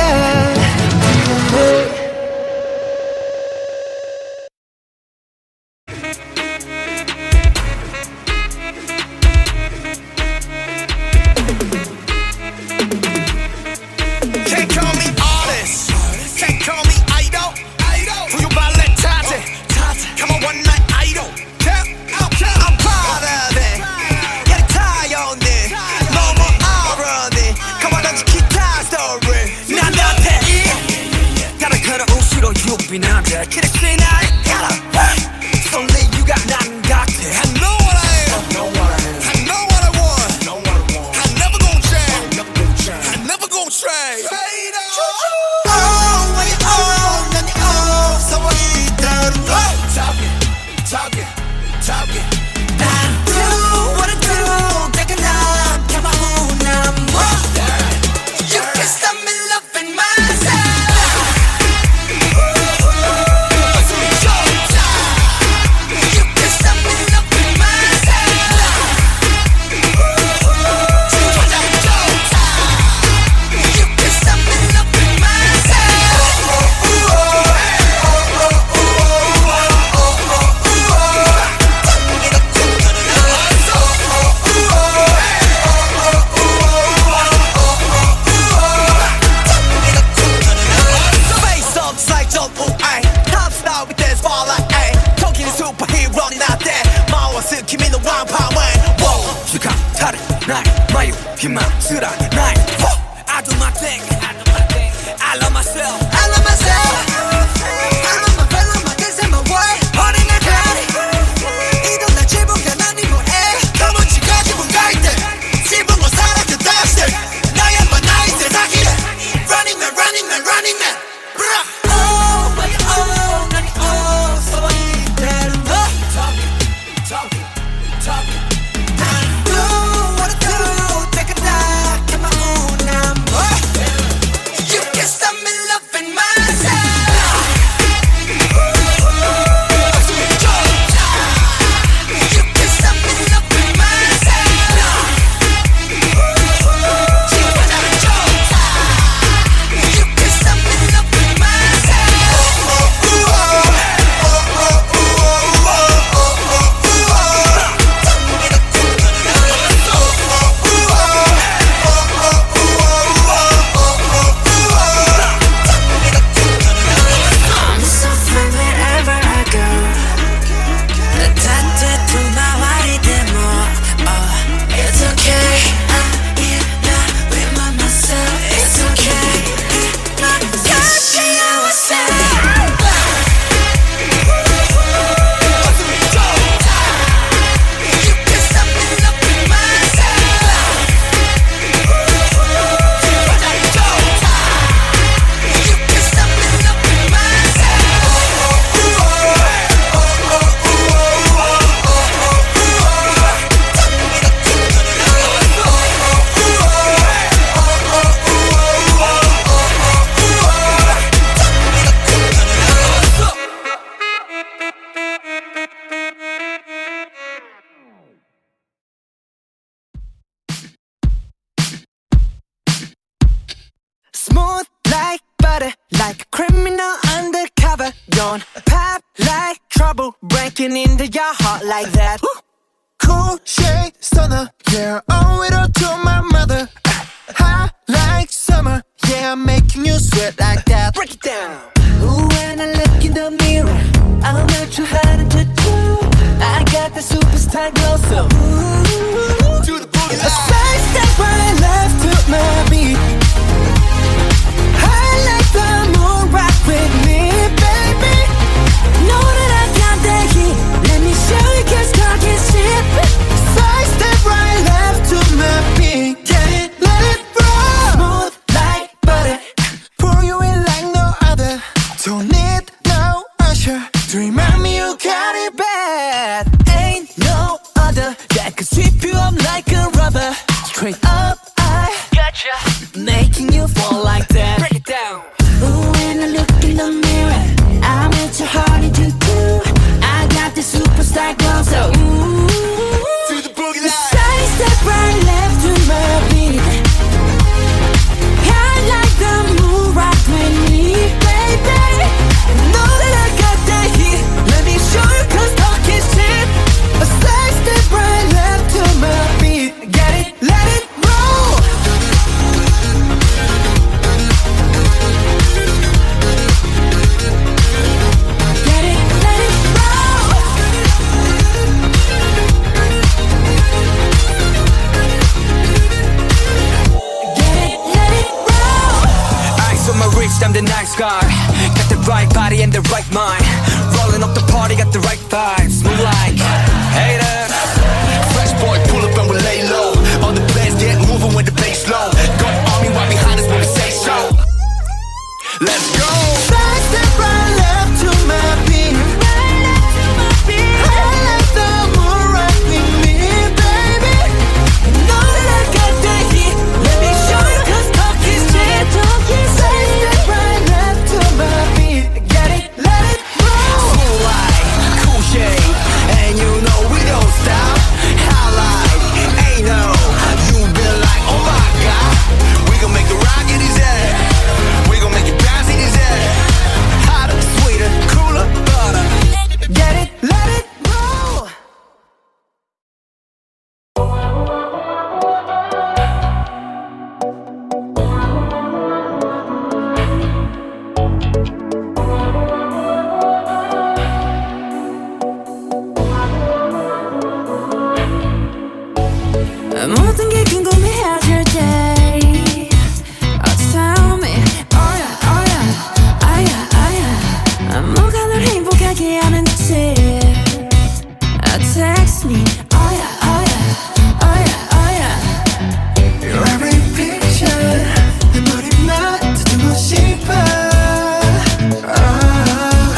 Can't call me artist, can't call me idol. 부유 발레 타지, come on one night idol. I'm proud of it. Yeah, 타연이 너무 어른이. Come on, 던지 기타 story. 난 너한테 다른 그런 우시로 유빈한데 그랬지 나의 가라. Only you got 난 같아. I know what I am. I know what I want. I never gon' change. I never gon' trade. Oh, when you own, then you own. So what you done? Talking. Do what I do 내가 난 가만히 난 뭐 You can stop me loving myself You can stop me loving myself You can stop me loving Face up, side jump, ooh, ay. Top star with that spotlight, ay. 토끼는 슈퍼히어로는 나대. 마워스 김이는 왕파만. Whoa, 축하 다른 나의 마유 희망스러운 나의. I do my thing. I love myself. I love myself I love my fellow my this and my world 어린 날 가리 이런 날 지붕가 난 이 뭐해 너무 지가지고 갈때 지붕 못 살았던 다시 나야만 나의 세상이래 Running man Oh baby oh 난 oh so 이대로 너 Do what I do 내가 다 가만히 난 뭐 You can stop me loving myself You can stop me loving myself You can stop me loving I'm so free wherever I go 따뜻해 나와리 데모 It's okay I'm with myself It's okay You can stop me loving myself You can stop me loving Smooth like butter, like a criminal undercover. Don't pop like trouble, breaking into your heart like that. Cool shade stunner, yeah, owe it all to my mother. Hot like summer, yeah, I'm making you sweat like that. Break it down. Ooh, when I look in the mirror, I'm not too hard to do. I got the superstar glow, so ooh, Do the boogie a side step right left to my beat. I like the moon rock with me, baby. Know that I got the heat. Let me show you 'cause talking shit. Side step right left to my beat. Get it, let it roll. Smooth like butter. you got it bad. Ain't no other that could sweep you up like a rubber. Straight up, I gotcha, making you fall like that. Break it down. Ooh, when I look in the mirror, I'm at your heart and you do. I got the superstar glow, so ooh. To the boogie line. Side step right left to my beat. I like the move right with me, baby. Know that I got that heat. Let me show you 'cause talk is cheap. A side step right left to my beat. Get it, let it roll. Get it, let it roll. Get it, let it roll. Ice on my wrist, I'm the nice guy. Got the right body and the right mind. Rolling up the party, got the right vibes. Move like haters. Fresh boy, pull up and we lay low. All the players get moving with the bass low. Got army right behind us when we say so. Let's go. Side step right left to my beat. I like the move right with me, baby. Know that I got that heat. Let me show you 'cause talk is cheap. Side step right left to my beat. Get it, let it roll. Cool like, cool shade. And you know we don't stop. High like, ain't no. You been like, oh my god. We gon' make it rock in his head. We gon' make it bounce in his head. Hotter, sweeter, cooler, butter. Get it, let it roll. 모든 게 궁금해질 때 Oh tell me Oh yeah, oh yeah Oh yeah, oh yeah 뭐가 널 행복하게 하는지 Text me Oh yeah, oh yeah Oh yeah, oh yeah Your every picture 내 머리만 듣고 싶어. Oh,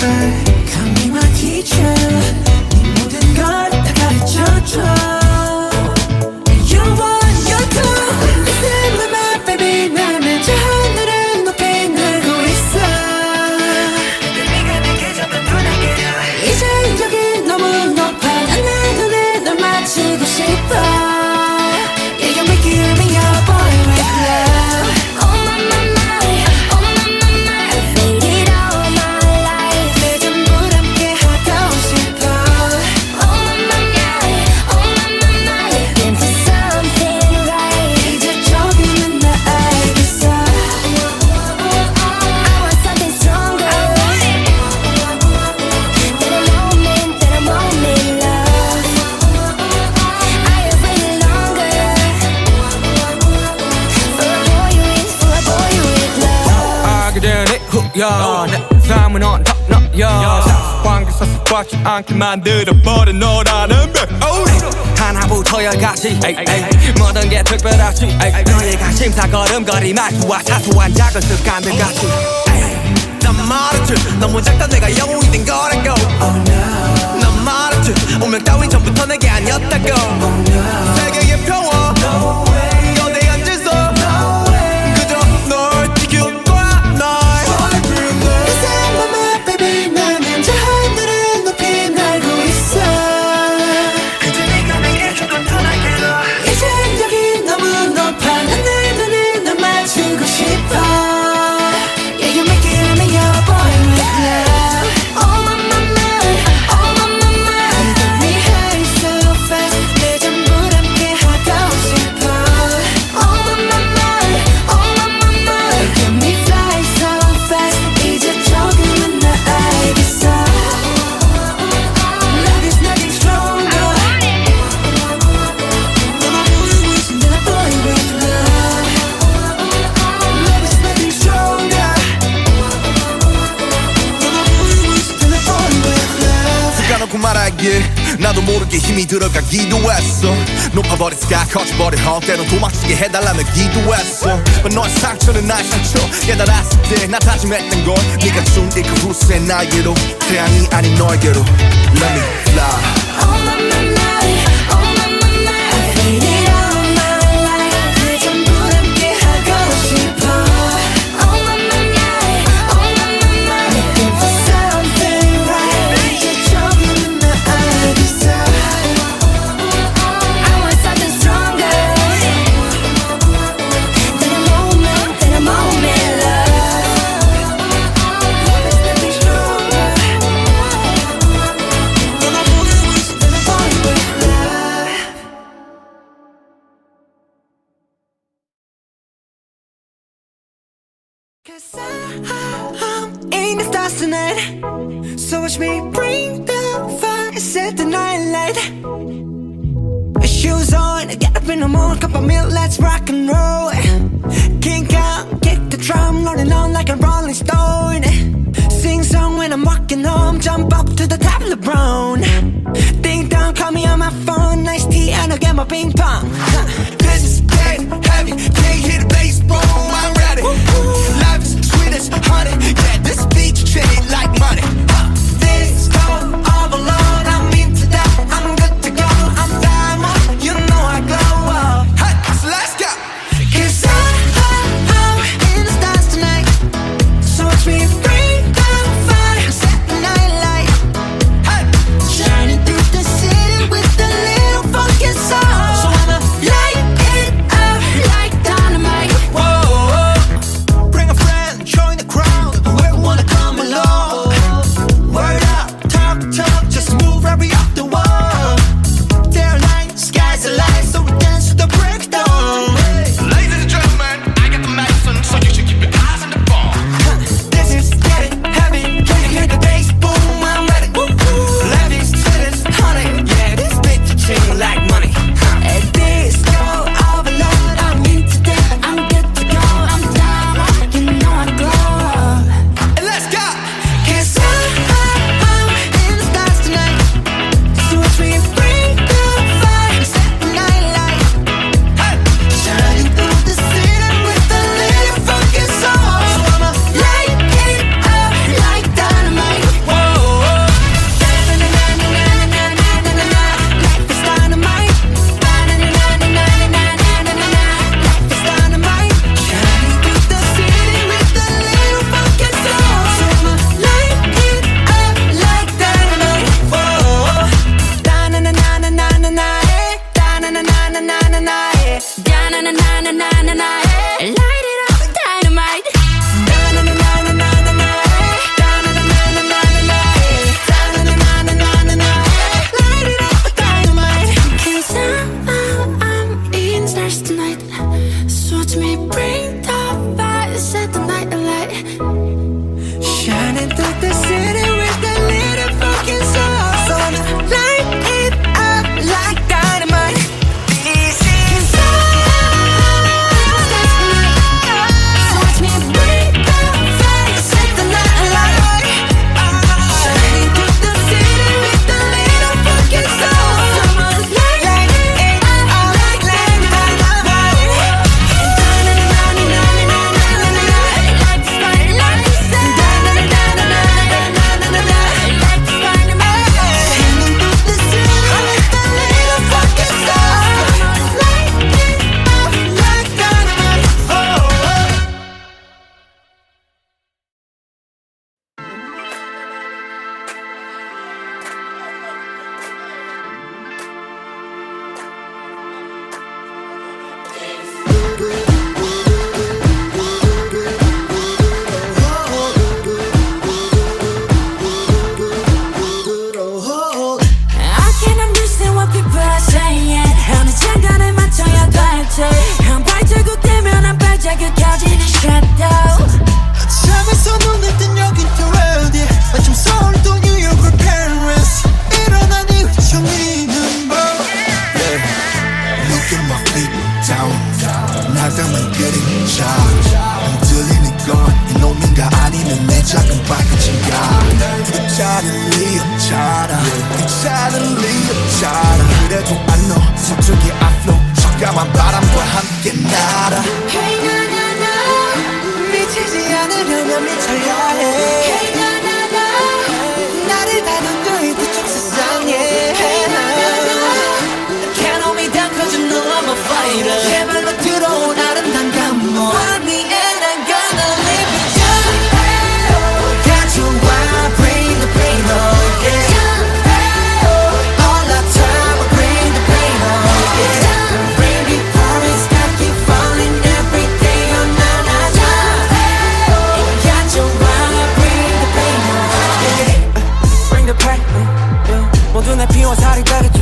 babe. Come be my teacher 네 모든 걸 다 가르쳐줘 You want, you do Listen to my baby. 나는 저 하늘을 높이 날고 있어. 이제 여기 너무 높아 난 내 눈에 널 맞추고 싶어 Yeah, you make it me your boy with love Oh my, my, my Oh my, my, my Faded all my life 내 전부 함께 하고 싶어 Oh my, my, my Oh my, my, my Into something right 이제 조금은 나 알겠어 I want something stronger That a moment, love I have waited longer For a boy with love 알게 되니 후야 내 삶은 언덕너야 사관계사 썩지 않게 만들어버린 너라는 배 하나부터 열까지 모든 게 특별하지 너의 관심사 걸음걸이 말투와 사소한 작은 습관들 같이 난 말했지 너무 작다 내가 영웅이 된 거라고 난 말했지 운명 따윈 전부터 내게 아니었다고 세계의 평화 거대한 질서 그저 널 지킬 거야 날 Listen to my baby. 나는 저 하늘을 높이 날고 있어. 그저 네가 내게 조금 더 날개로 이제 여기 너무 높아. 난 내 눈에 널 맞추고 싶어. Yeah, you make it me your boy with love Oh my, my, 바라기에 나도 모르게 힘이 들어가기도 했어. 높아버린 sky 커져버린 헛 때론 도망치게 해달라며 기도했어. 너의 상처는 나의 상처 깨달았을 때 나 다짐했던 건 네가 준 이 그 후세 나에게로 태양이 아닌 너에게로 Let me fly. Oh my my my, oh my my my. I feel it all my life. 그 전부 함께 하고 싶어. Oh my my my, oh my my my. Looking for something right. 이제 처음 나 알겠어. I want something stronger than a moment, than a moment, love. There's nothing stronger than a falling with love. 'Cause I'm in the stars tonight. So watch me bring the fire, set the night light. Shoes on, get up in the morning, cup of milk, let's rock and roll. Kink out, kick the drum, rolling on like a rolling stone. Sing song when I'm walking home, jump up to the top of the brown. Ding dong, call me on my phone, nice tea, and I'll get my ping pong. This is getting heavy, can't hear the bass, boom, I'm ready. Life is sweet as honey, yeah, this beat chain like money. This go all alone, I'm into that, I'm good to go, I'm diamond, you know I glow up. Hey, so let's go. 'Cause I'm in the stars tonight. So watch me bring the fire, set the night light. Hey, Shining through the city with a little funky soul. So I'ma light it up like dynamite. 없잖아 귀찮은 리 없잖아 그래도 안너 서쪽의 앞로 촉감한 바람과 함께 날아 Hey na na na 미치지 않으려면 미쳐야 해 Hey na na na 나를 다듬고 이 뒤쪽 세상에 Can't hold me down cause you know I'm a fighter 제발로 들어온 아름다운 감동 Find me and I'm gonna live with you 가져와 bring the pain on yeah All the time I bring the pain on yeah Baby promise I keep falling every day oh na na na Got your wine, bring the pain on Bring the pain 모두 내 피와 살이 되겠지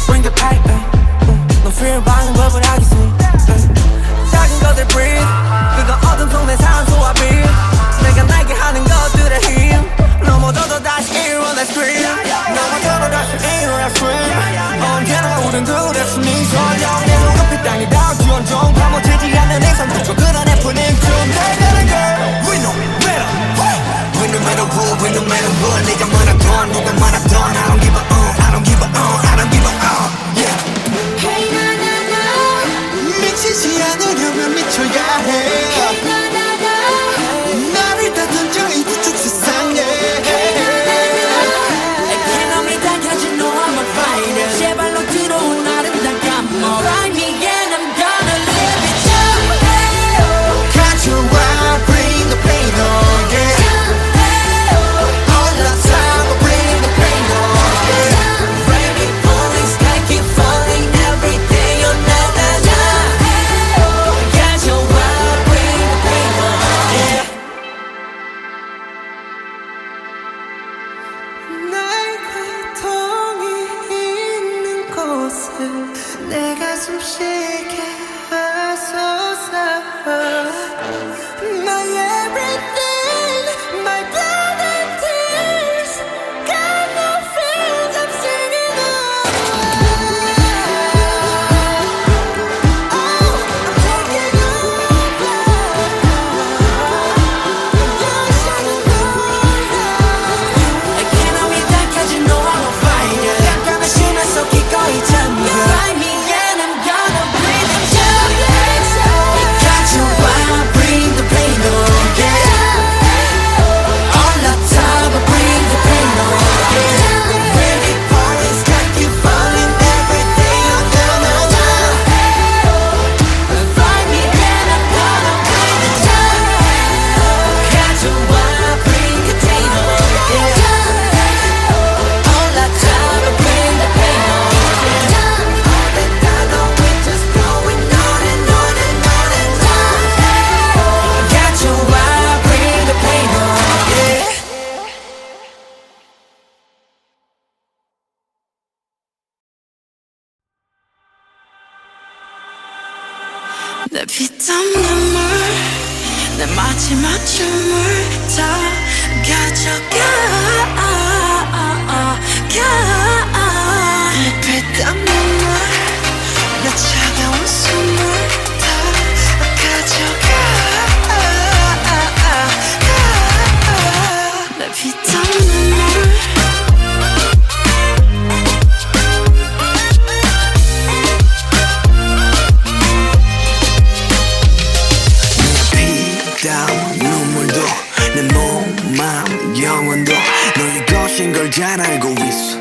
Bring the pain 너 fear 받는 법을 알겠지 작은 것들 breathe 그거 어둠 속 내 산소와 빛 내가 날게 하는 것들의 힘 넘어져도 다시 일어나 scream 넘어져도 다시 일어나 scream 언제나 우린 둘의 숨이 설령 내 눈앞이 땅이 닿을지 온종 파묻히지 않는 이상 그저 그런 애프닝 좀 내가는 girl We no matter We no matter what We no matter what 네가 말하던 누가 말하던 I don't give a I don't give a I don't give a Yeah Hey na na na 미치지 않으려면 미쳐야 해 Hey na na na 나를 다듬죠 이 뒤쪽 세상에 Can't hold me down cause you know I'm a fighter 제발로 들어온 아름다운 감동 Find me and I'm gonna live with you 가져와 bring the pain on yeah All the time I bring the pain on yeah Baby falling sky keep falling every day oh na na na Got your wine, bring the pain on yeah 날 고통이 있는 곳에 내 가슴 쉬게 하소서 My everything My blood and tears Got no feels I'm singing Oh, I'm taking over You're shining I can't hold me down cause you know I'm a fighter 약간의 심한 속 기꺼이 잠겨 Find me and I'm gonna breathe with you Got you while I bring the pain on, yeah All the time I bring the pain on, yeah Baby boy, it's got you falling every day, oh no, no, no Find me and I'm gonna breathe with you Got you while I bring the pain on yeah All the time I bring the pain on, yeah All the time we're just going on and on and on and on Got you while I bring the pain on, yeah 내 피땀 눈물 내 마지막 춤을 다 가져가 내 피땀 눈물 내 차가운 숨을 다 가져가 내 피땀 눈물 피땀 눈물도 내 몸, 마음, 영혼도 너의 것인 걸 잘 알고 있어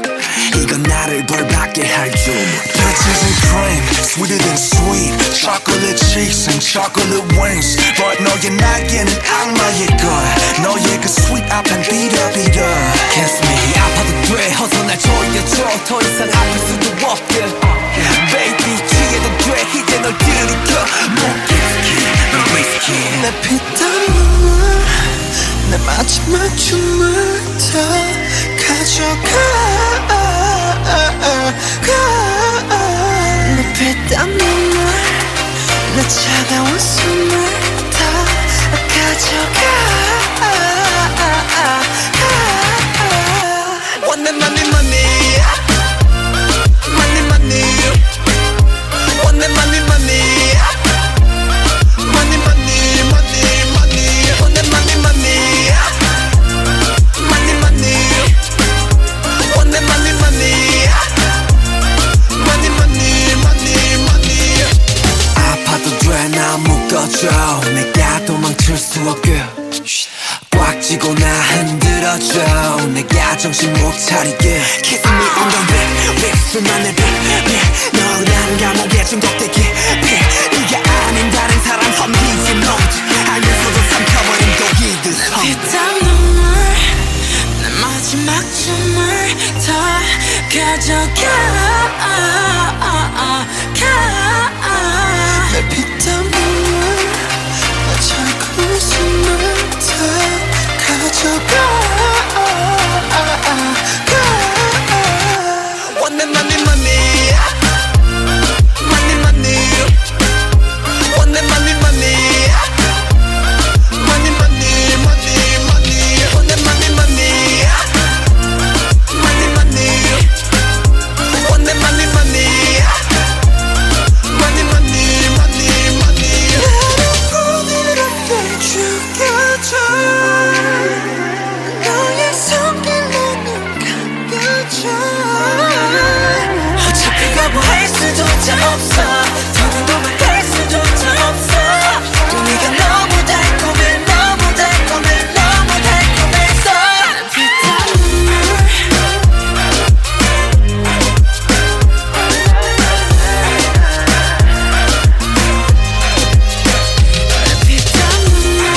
이건 나를 벌받게 할 줄 Peaches and cream, sweeter than sweet Chocolate cheeks and chocolate wings But 너의 날개는 악마의 걸 너의 그 sweet 앞엔 비려비려 Kiss me 아파도 돼 어서 날 조여줘 더 이상 아플 수도 없게 Baby 취해도 돼 이제 널 들이켜 넌 whiskey 내 피땀 눈물 내 마지막 춤을 다 가져가 내 피땀 눈물 내 차가운 숨을 다 가져가 One and money money 정신 못 차리게 Kissing me on the lip 립술만의 빛 너란 감옥에 중독되기 이게 아닌 다른 사람 섬기지 note 알면서도 삼켜버린 독이듯 피땀 눈물 내 마지막 춤을 다 가져가 내 피땀 눈물 내 작은 웃음을 다 가져가 One and money money Money money One and money money Money money money money One and money money Money money One and money money Money money money money 나를 부드럽게 죽여줘 너의 손길로는 감겨줘 어차피 거부할 수조차 없어 더는 도망갈 수조차 없어 또 네가 너무 달콤해 너무 달콤해 너무 달콤해서 피땀 눈물 피땀 눈물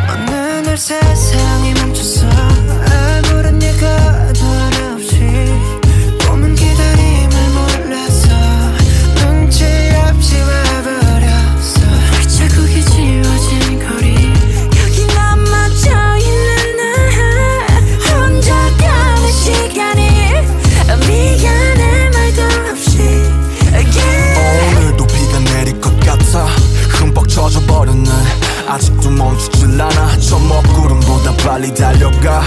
어느 날 세상이 멈췄어 아무런 예고도 없이 꿈은 기다림을 몰라서 눈치 없이 와버렸어 발자국이 지워진 거리 여기 남아져 있는 나 혼자 가는 시간이 미안해 말도 없이 오늘도 비가 내릴 것 같아 흠뻑 젖어버렸네 아직도 멈추질 않아 저 먹구름보다 빨리 달려가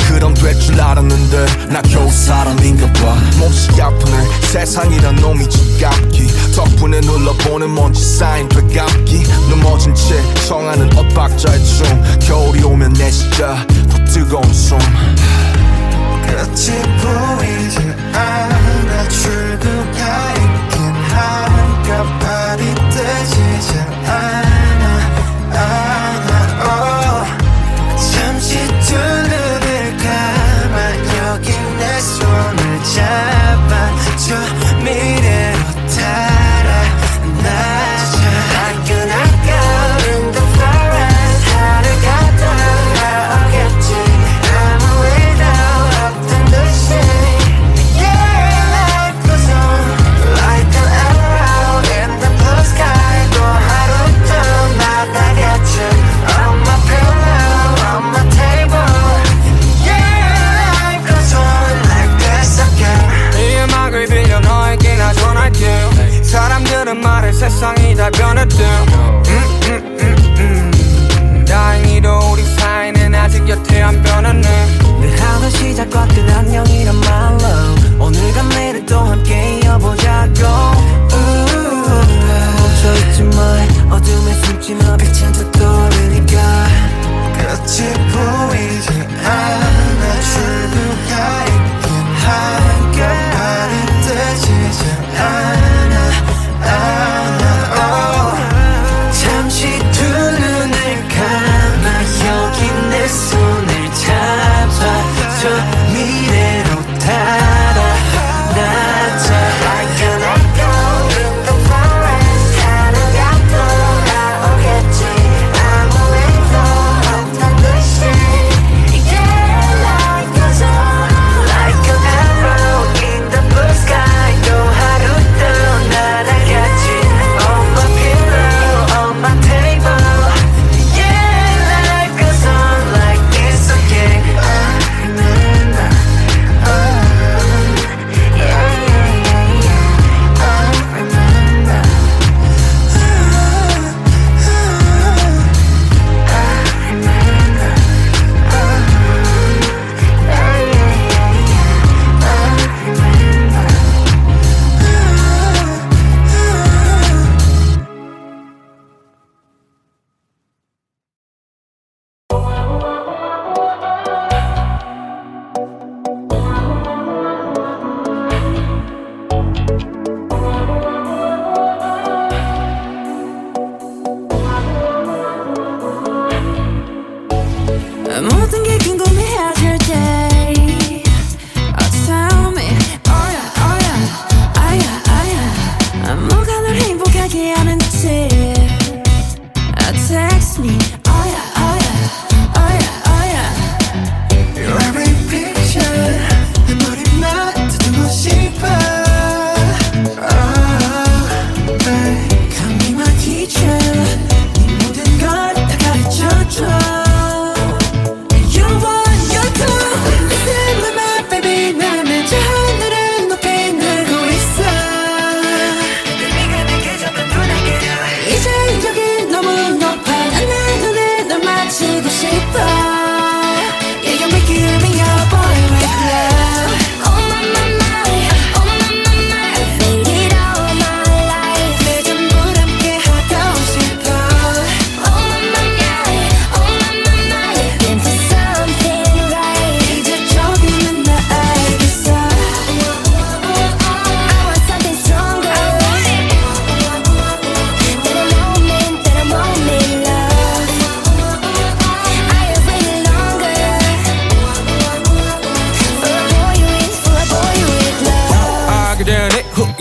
그럼 될 줄 알았는데 나 겨우 사람인가 봐 몹시 아프네 세상이란 놈이 지갑기 덕분에 눌러보는 먼지 쌓인 되감기 넘어진 채 청하는 엇박자의 춤 겨울이 오면 내 진짜 더 뜨거운 숨 끝이 보이지 않아 출구가 있긴 한꺼번에 뜨지질 않아 잠시 두 눈을 감아 여기 내 손을 잡아줘 미래로 달아나자 I cannot go in the forest 하루가 돌아오겠지 아무 일도 없던 듯이 Yeah, life goes on like an arrow in the blue sky 또 하루도 나가겠지 On my pillow, on my table Yeah, life goes on like this again 이 음악을 빌려 너에게 나 전할게 사람들은 말해 세상이 다 변했대 다행히도 우리 사이는 아직 여태 안 변했네 늘 하던 시작과 끝 안녕이란 말로 오늘과 내일 또 함께 이어보자고 멈춰있지 마 어둠에 숨지 마 빛은 더 떠오르니까 끝이 보이지 않아 출구가 있긴 한꺼번에 뜨지질 않아 잠시 두 눈을 감아 여기 내 손을 잡아줘 미래로 달아나자 I cannot go in the forest 하루가 돌아오겠지 아무 일도 없던 듯이 Yeah,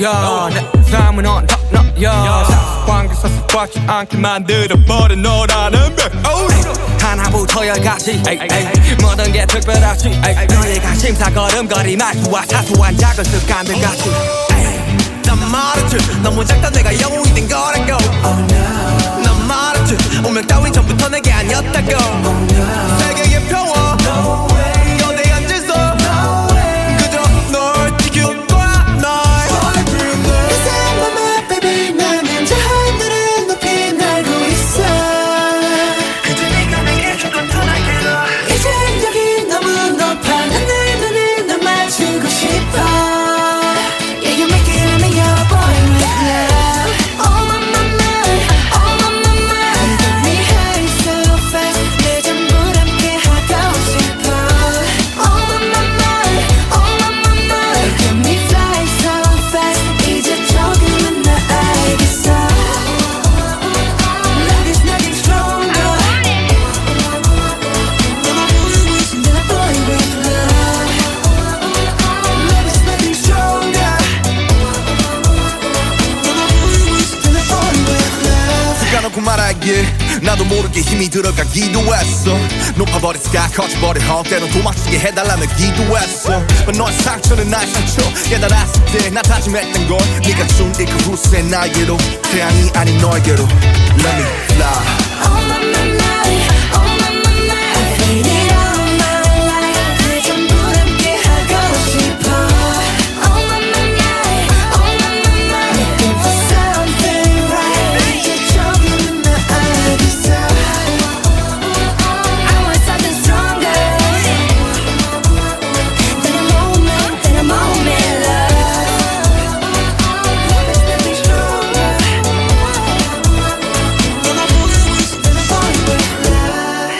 야, 내 삶은 언덕너야 사관계사 습관치 않게 만들어버린 너라는 백 하나부터 열까지 모든 게 특별하지 너의 관심사 걸음걸이 말투와 사소한 작은 습관들같이 난 말했지 너무 작다 내가 영웅이 된 거라고 난 말했지 운명 따윈 전부터 내게 아니었다고 세계의 평화 거대한 질서 그저 널 지킬 거야 날 이상한 맘에 baby 나는 저 하늘을 높이 날고 있어 그저 네가 내게 조금 더 날개로 이제 여기 너무 높아 난 눈을 널 맞추고 싶어 Yeah, you make it on me, you're boring with love Oh my mind, oh my mind You get me high so fast 내 전부를 함께 하고 싶어 Oh my mind, oh my mind You get me fly so fast 이제 조금은 나 알겠어 Love is nothing stronger Than a boy with love Love is nothing stronger 까놓고 말하길 나도 모르게 힘이 들어가기도 했어 높아버린 sky 커져버린 헛 때론 도망치게 해달라며 기도했어 너의 상처는 나의 상처 깨달았을 때 나 다짐했던 건 네가 준 이 그 후세 날개로 태양이 아닌 너에게로 Let me fly Oh my mind, oh my mind I feel it all my life 내 전부를 함께 하고 싶어 Oh my mind, oh my mind Looking for something right 이제 조금은 나 알겠어 I want something stronger Than a moment love Love is nothing stronger Than a boy with love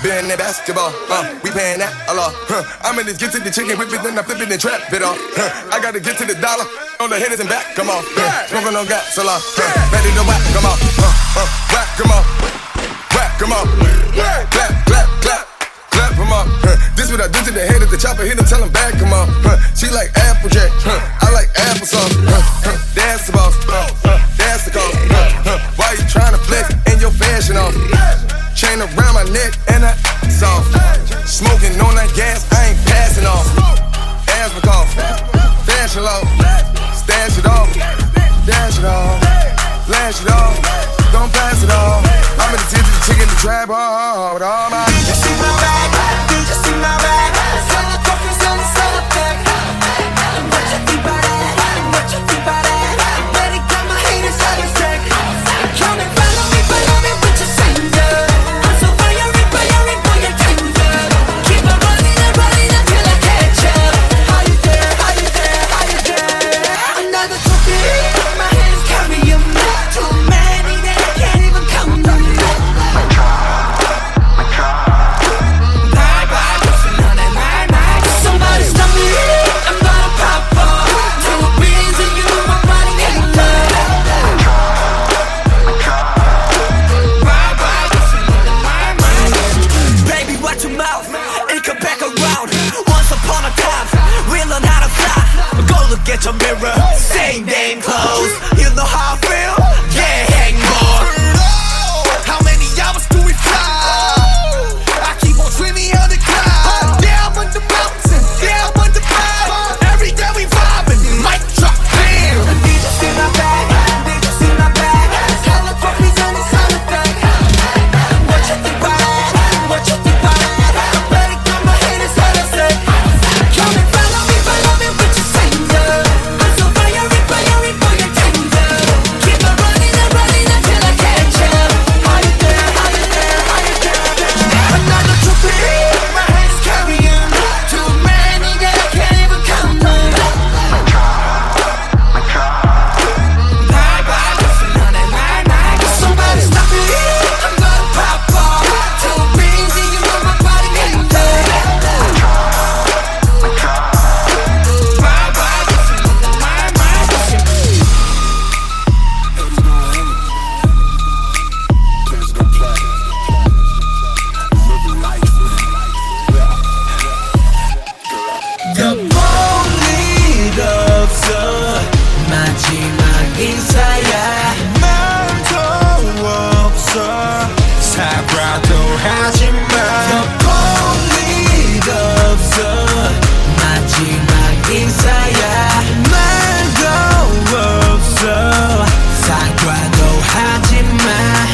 Been that basketball, we paying that a lot. I'm in this get to the chicken, whip it, then I flip it and trap it off. I gotta get to the dollar, on the hitters and back, come on. Smoking on gas, so long. Ready to whack, come on. Whack, come on. Whack, come on. Clap, clap, clap. Clap, come on. This what I do to the head of the chopper, hit him, tell him back, come on. She like Applejack, I like applesauce. That's the boss, that's the cause. Why you tryna flex in your fashion off? Chain around my neck and I soft. Smoking on that gas, I ain't passing off. Asthma cough, fashion low. Stash it off, dash it off, flash it off. Don't pass it off. I'm in the tip of the chicken, the trap hard. All my You see my bag, you just see my bag Sell the trophies on the seller bag What you think about that? What you think about that? Better got my haters out of sick Come and follow me with your finger I'm so fiery, boy, you're tender Keep on running until I catch up How you there, how you there, how you there? Another trophy, my hands carry them Too many that I can't even count them Somebody stop me, I'm gonna pop off Two beans and you, my body ain't love Baby watch your mouth and come back around Once upon a time we learned how to fly Go look at your mirror Same damn clothes You know how I feel? Yeah, hang more How many hours do we fly? I keep on dreaming of the cloud Yeah, I'm on the mountain Yeah, I'm on the cloud Every day we vibing Mic drop, bam Did you see my bag? Did you see my bag? Hella trophies and it's hella bag What you think about that? What you think about that? I better got my haters hella sick Come and follow me with your finger I'm so fiery, boy, you're tender Keep on 인사야 말도 없어 사과도 하지마 더 볼 일 없어 마지막 인사야 말도 없어 사과도 하지마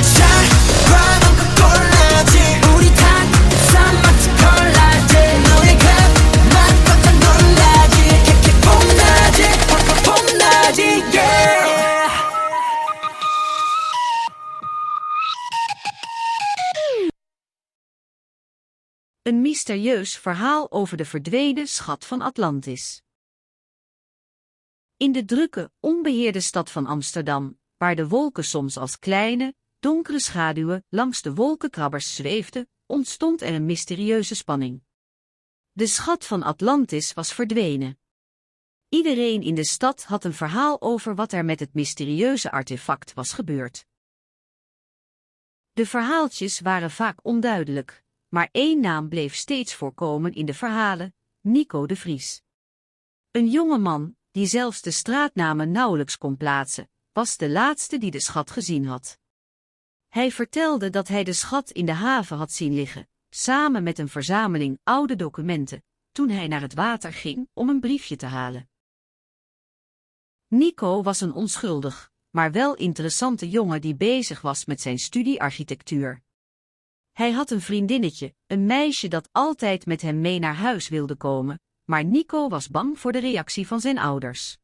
사과는 그 꼴라지 우리 다 마치 콜라지 너희가 맘껏 놀라지 킥킥 폼나지 폼폼 폼나지 yeah. Een mysterieus verhaal over de verdwenen schat van Atlantis. In de drukke, onbeheerde stad van Amsterdam, waar de wolken soms als kleine, donkere schaduwen langs de wolkenkrabbers zweefden, ontstond er een mysterieuze spanning. De schat van Atlantis was verdwenen. Iedereen in de stad had een verhaal over wat er met het mysterieuze artefact was gebeurd. De verhaaltjes waren vaak onduidelijk, maar één naam bleef steeds voorkomen in de verhalen: Nico de Vries. Een jonge man, die zelfs de straatnamen nauwelijks kon plaatsen, was de laatste die de schat gezien had. Hij vertelde dat hij de schat in de haven had zien liggen, samen met een verzameling oude documenten, toen hij naar het water ging om een briefje te halen. Nico was een onschuldig, maar wel interessante jongen die bezig was met zijn studie architectuur. Hij had een vriendinnetje, een meisje dat altijd met hem mee naar huis wilde komen, maar Nico was bang voor de reactie van zijn ouders.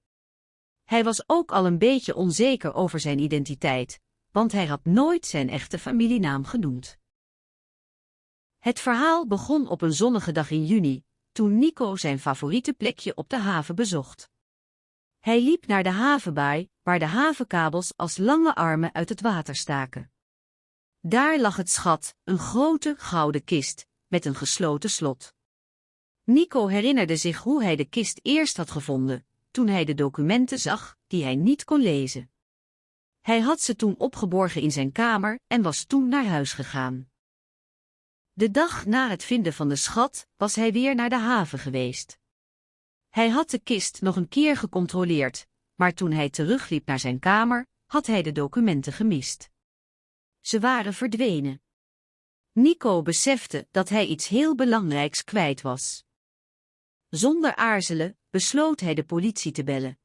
Hij was ook al een beetje onzeker over zijn identiteit, want hij had nooit zijn echte familienaam genoemd. Het verhaal begon op een zonnige dag in juni, toen Nico zijn favoriete plekje op de haven bezocht. Hij liep naar de havenbaai, waar de havenkabels als lange armen uit het water staken. Daar lag het schat, een grote gouden kist, met een gesloten slot. Nico herinnerde zich hoe hij de kist eerst had gevonden, toen hij de documenten zag, die hij niet kon lezen. Hij had ze toen opgeborgen in zijn kamer en was toen naar huis gegaan. De dag na het vinden van de schat was hij weer naar de haven geweest. Hij had de kist nog een keer gecontroleerd, maar toen hij terugliep naar zijn kamer, had hij de documenten gemist. Ze waren verdwenen. Nico besefte dat hij iets heel belangrijks kwijt was. Zonder aarzelen besloot hij de politie te bellen.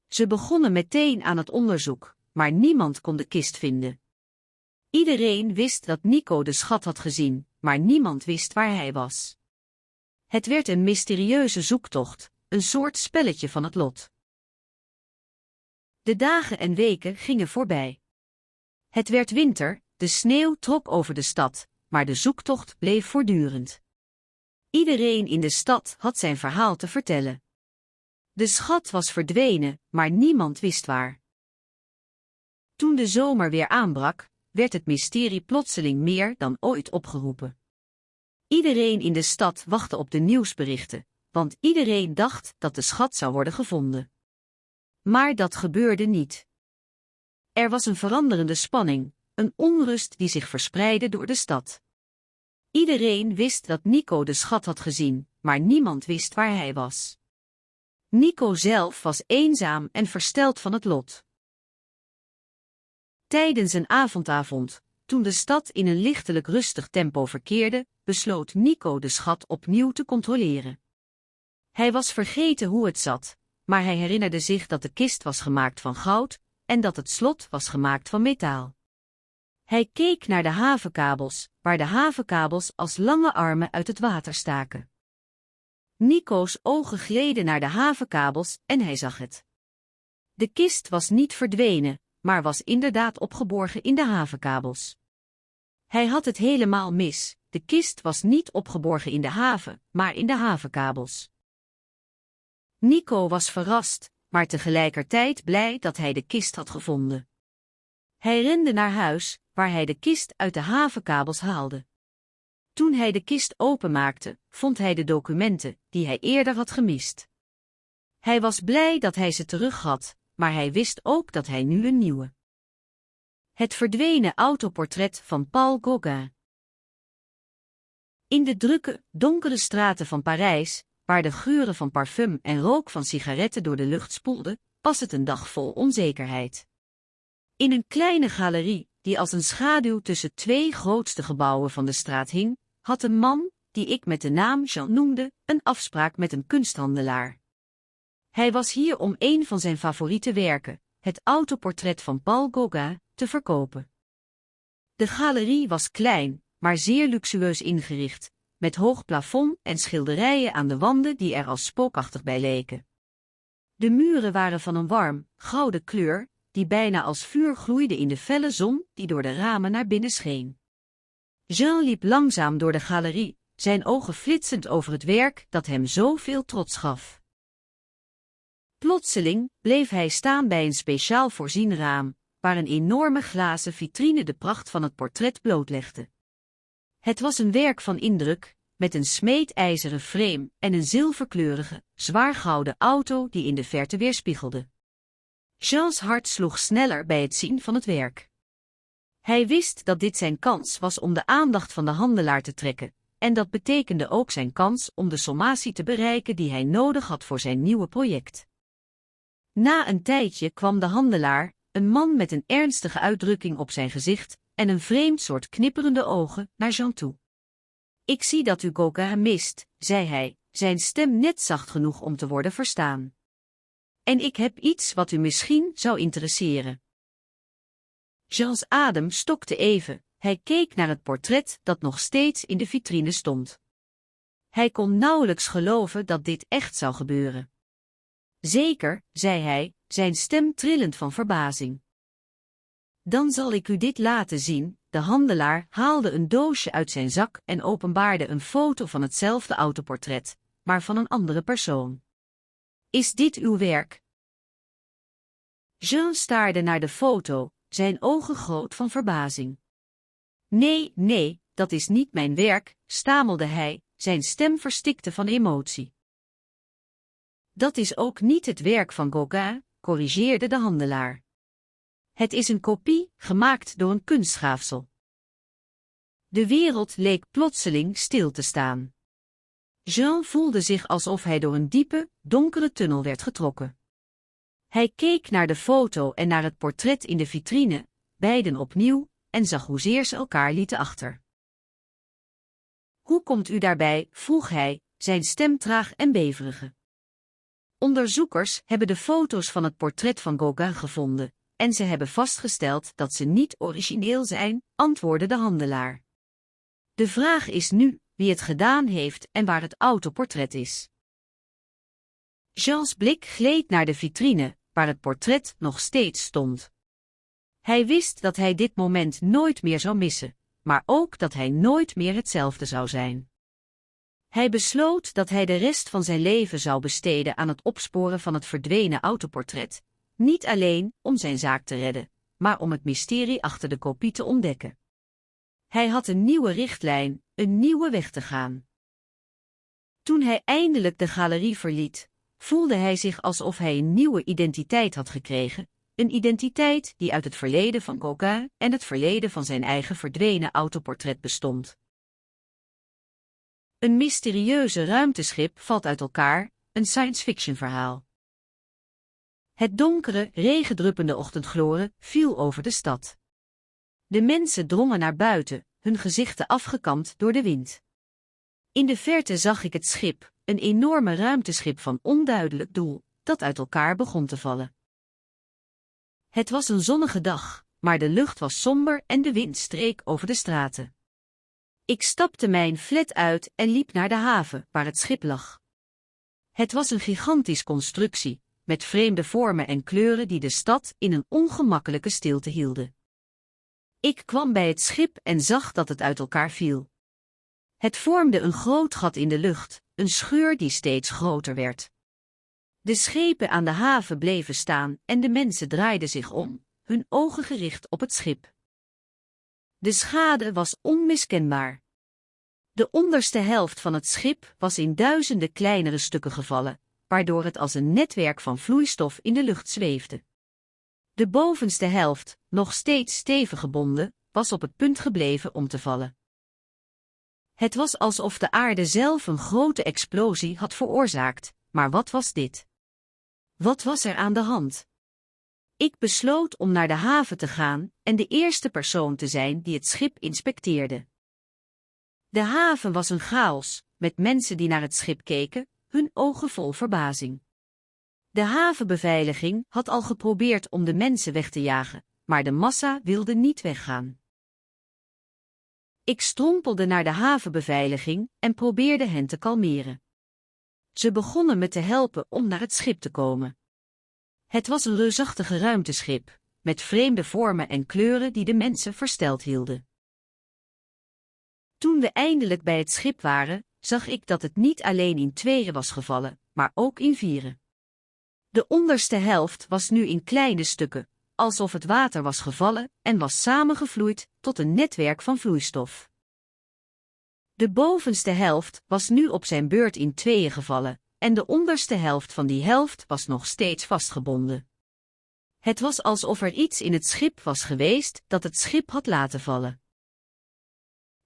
Ze begonnen meteen aan het onderzoek, maar niemand kon de kist vinden. Iedereen wist dat Nico de schat had gezien, maar niemand wist waar hij was. Het werd een mysterieuze zoektocht, een soort spelletje van het lot. De dagen en weken gingen voorbij. Het werd winter, de sneeuw trok over de stad, maar de zoektocht bleef voortdurend. Iedereen in de stad had zijn verhaal te vertellen. De schat was verdwenen, maar niemand wist waar. Toen de zomer weer aanbrak, werd het mysterie plotseling meer dan ooit opgeroepen. Iedereen in de stad wachtte op de nieuwsberichten, want iedereen dacht dat de schat zou worden gevonden. Maar dat gebeurde niet. Er was een veranderende spanning, een onrust die zich verspreidde door de stad. Iedereen wist dat Nico de schat had gezien, maar niemand wist waar hij was. Nico zelf was eenzaam en versteld van het lot. Tijdens een avondavond, toen de stad in een lichtelijk rustig tempo verkeerde, besloot Nico de schat opnieuw te controleren. Hij was vergeten hoe het zat, maar hij herinnerde zich dat de kist was gemaakt van goud en dat het slot was gemaakt van metaal. Hij keek naar de havenkabels, waar de havenkabels als lange armen uit het water staken. Nico's ogen gleden naar de havenkabels en hij zag het. De kist was niet verdwenen, maar was inderdaad opgeborgen in de havenkabels. Hij had het helemaal mis, de kist was niet opgeborgen in de haven, maar in de havenkabels. Nico was verrast, maar tegelijkertijd blij dat hij de kist had gevonden. Hij rende naar huis, waar hij de kist uit de havenkabels haalde. Toen hij de kist openmaakte, vond hij de documenten, die hij eerder had gemist. Hij was blij dat hij ze terug had, maar hij wist ook dat hij nu een nieuwe. Het verdwenen autoportret van Paul Gauguin. In de drukke, donkere straten van Parijs, waar de geuren van parfum en rook van sigaretten door de lucht spoelden, was het een dag vol onzekerheid. In een kleine galerie, die als een schaduw tussen twee grootste gebouwen van de straat hing, had een man, die ik met de naam Jean noemde, een afspraak met een kunsthandelaar. Hij was hier om een van zijn favoriete werken, het autoportret van Paul Gauguin, te verkopen. De galerie was klein, maar zeer luxueus ingericht, met hoog plafond en schilderijen aan de wanden die er als spookachtig bij leken. De muren waren van een warm, gouden kleur, die bijna als vuur gloeide in de felle zon die door de ramen naar binnen scheen. Jean liep langzaam door de galerie, zijn ogen flitsend over het werk dat hem zoveel trots gaf. Plotseling bleef hij staan bij een speciaal voorzien raam, waar een enorme glazen vitrine de pracht van het portret blootlegde. Het was een werk van indruk, met een smeedijzeren frame en een zilverkleurige, zwaar gouden auto die in de verte weerspiegelde. Jeans hart sloeg sneller bij het zien van het werk. Hij wist dat dit zijn kans was om de aandacht van de handelaar te trekken, en dat betekende ook zijn kans om de sommatie te bereiken die hij nodig had voor zijn nieuwe project. Na een tijdje kwam de handelaar, een man met een ernstige uitdrukking op zijn gezicht en een vreemd soort knipperende ogen, naar Jean toe. Ik zie dat u Gauguin mist, zei hij, zijn stem net zacht genoeg om te worden verstaan. En ik heb iets wat u misschien zou interesseren. Jeans adem stokte even, hij keek naar het portret dat nog steeds in de vitrine stond. Hij kon nauwelijks geloven dat dit echt zou gebeuren. Zeker, zei hij, zijn stem trillend van verbazing. Dan zal ik u dit laten zien. De handelaar haalde een doosje uit zijn zak en openbaarde een foto van hetzelfde autoportret, maar van een andere persoon. Is dit uw werk? Jean staarde naar de foto, zijn ogen groot van verbazing. Nee, dat is niet mijn werk, stamelde hij, zijn stem verstikte van emotie. Dat is ook niet het werk van Gauguin, corrigeerde de handelaar. Het is een kopie, gemaakt door een kunstschaafsel. De wereld leek plotseling stil te staan. Jean voelde zich alsof hij door een diepe, donkere tunnel werd getrokken. Hij keek naar de foto en naar het portret in de vitrine, beiden opnieuw, en zag hoezeer ze elkaar lieten achter. Hoe komt u daarbij, vroeg hij, zijn stem traag en beverige. Onderzoekers hebben de foto's van het portret van Gauguin gevonden, en ze hebben vastgesteld dat ze niet origineel zijn, antwoordde de handelaar. De vraag is nu wie het gedaan heeft en waar het autoportret is. Jeans blik gleed naar de vitrine, waar het portret nog steeds stond. Hij wist dat hij dit moment nooit meer zou missen, maar ook dat hij nooit meer hetzelfde zou zijn. Hij besloot dat hij de rest van zijn leven zou besteden aan het opsporen van het verdwenen autoportret, niet alleen om zijn zaak te redden, maar om het mysterie achter de kopie te ontdekken. Hij had een nieuwe richtlijn, een nieuwe weg te gaan. Toen hij eindelijk de galerie verliet, voelde hij zich alsof hij een nieuwe identiteit had gekregen, een identiteit die uit het verleden van Gauguin en het verleden van zijn eigen verdwenen autoportret bestond. Een mysterieuze ruimteschip valt uit elkaar, een science-fiction verhaal. Het donkere, regendruppende ochtendgloren viel over de stad. De mensen drongen naar buiten, hun gezichten afgekamd door de wind. In de verte zag ik het schip, een enorme ruimteschip van onduidelijk doel, dat uit elkaar begon te vallen. Het was een zonnige dag, maar de lucht was somber en de wind streek over de straten. Ik stapte mijn flat uit en liep naar de haven, waar het schip lag. Het was een gigantische constructie, met vreemde vormen en kleuren die de stad in een ongemakkelijke stilte hielden. Ik kwam bij het schip en zag dat het uit elkaar viel. Het vormde een groot gat in de lucht, een scheur die steeds groter werd. De schepen aan de haven bleven staan en de mensen draaiden zich om, hun ogen gericht op het schip. De schade was onmiskenbaar. De onderste helft van het schip was in duizenden kleinere stukken gevallen, waardoor het als een netwerk van vloeistof in de lucht zweefde. De bovenste helft, nog steeds stevig gebonden, was op het punt gebleven om te vallen. Het was alsof de aarde zelf een grote explosie had veroorzaakt, maar wat was dit? Wat was er aan de hand? Ik besloot om naar de haven te gaan en de eerste persoon te zijn die het schip inspecteerde. De haven was een chaos, met mensen die naar het schip keken, hun ogen vol verbazing. De havenbeveiliging had al geprobeerd om de mensen weg te jagen, maar de massa wilde niet weggaan. Ik strompelde naar de havenbeveiliging en probeerde hen te kalmeren. Ze begonnen me te helpen om naar het schip te komen. Het was een reusachtige ruimteschip, met vreemde vormen en kleuren die de mensen versteld hielden. Toen we eindelijk bij het schip waren, zag ik dat het niet alleen in tweeën was gevallen, maar ook in vieren. De onderste helft was nu in kleine stukken, alsof het water was gevallen en was samengevloeid tot een netwerk van vloeistof. De bovenste helft was nu op zijn beurt in tweeën gevallen, en de onderste helft van die helft was nog steeds vastgebonden. Het was alsof er iets in het schip was geweest dat het schip had laten vallen.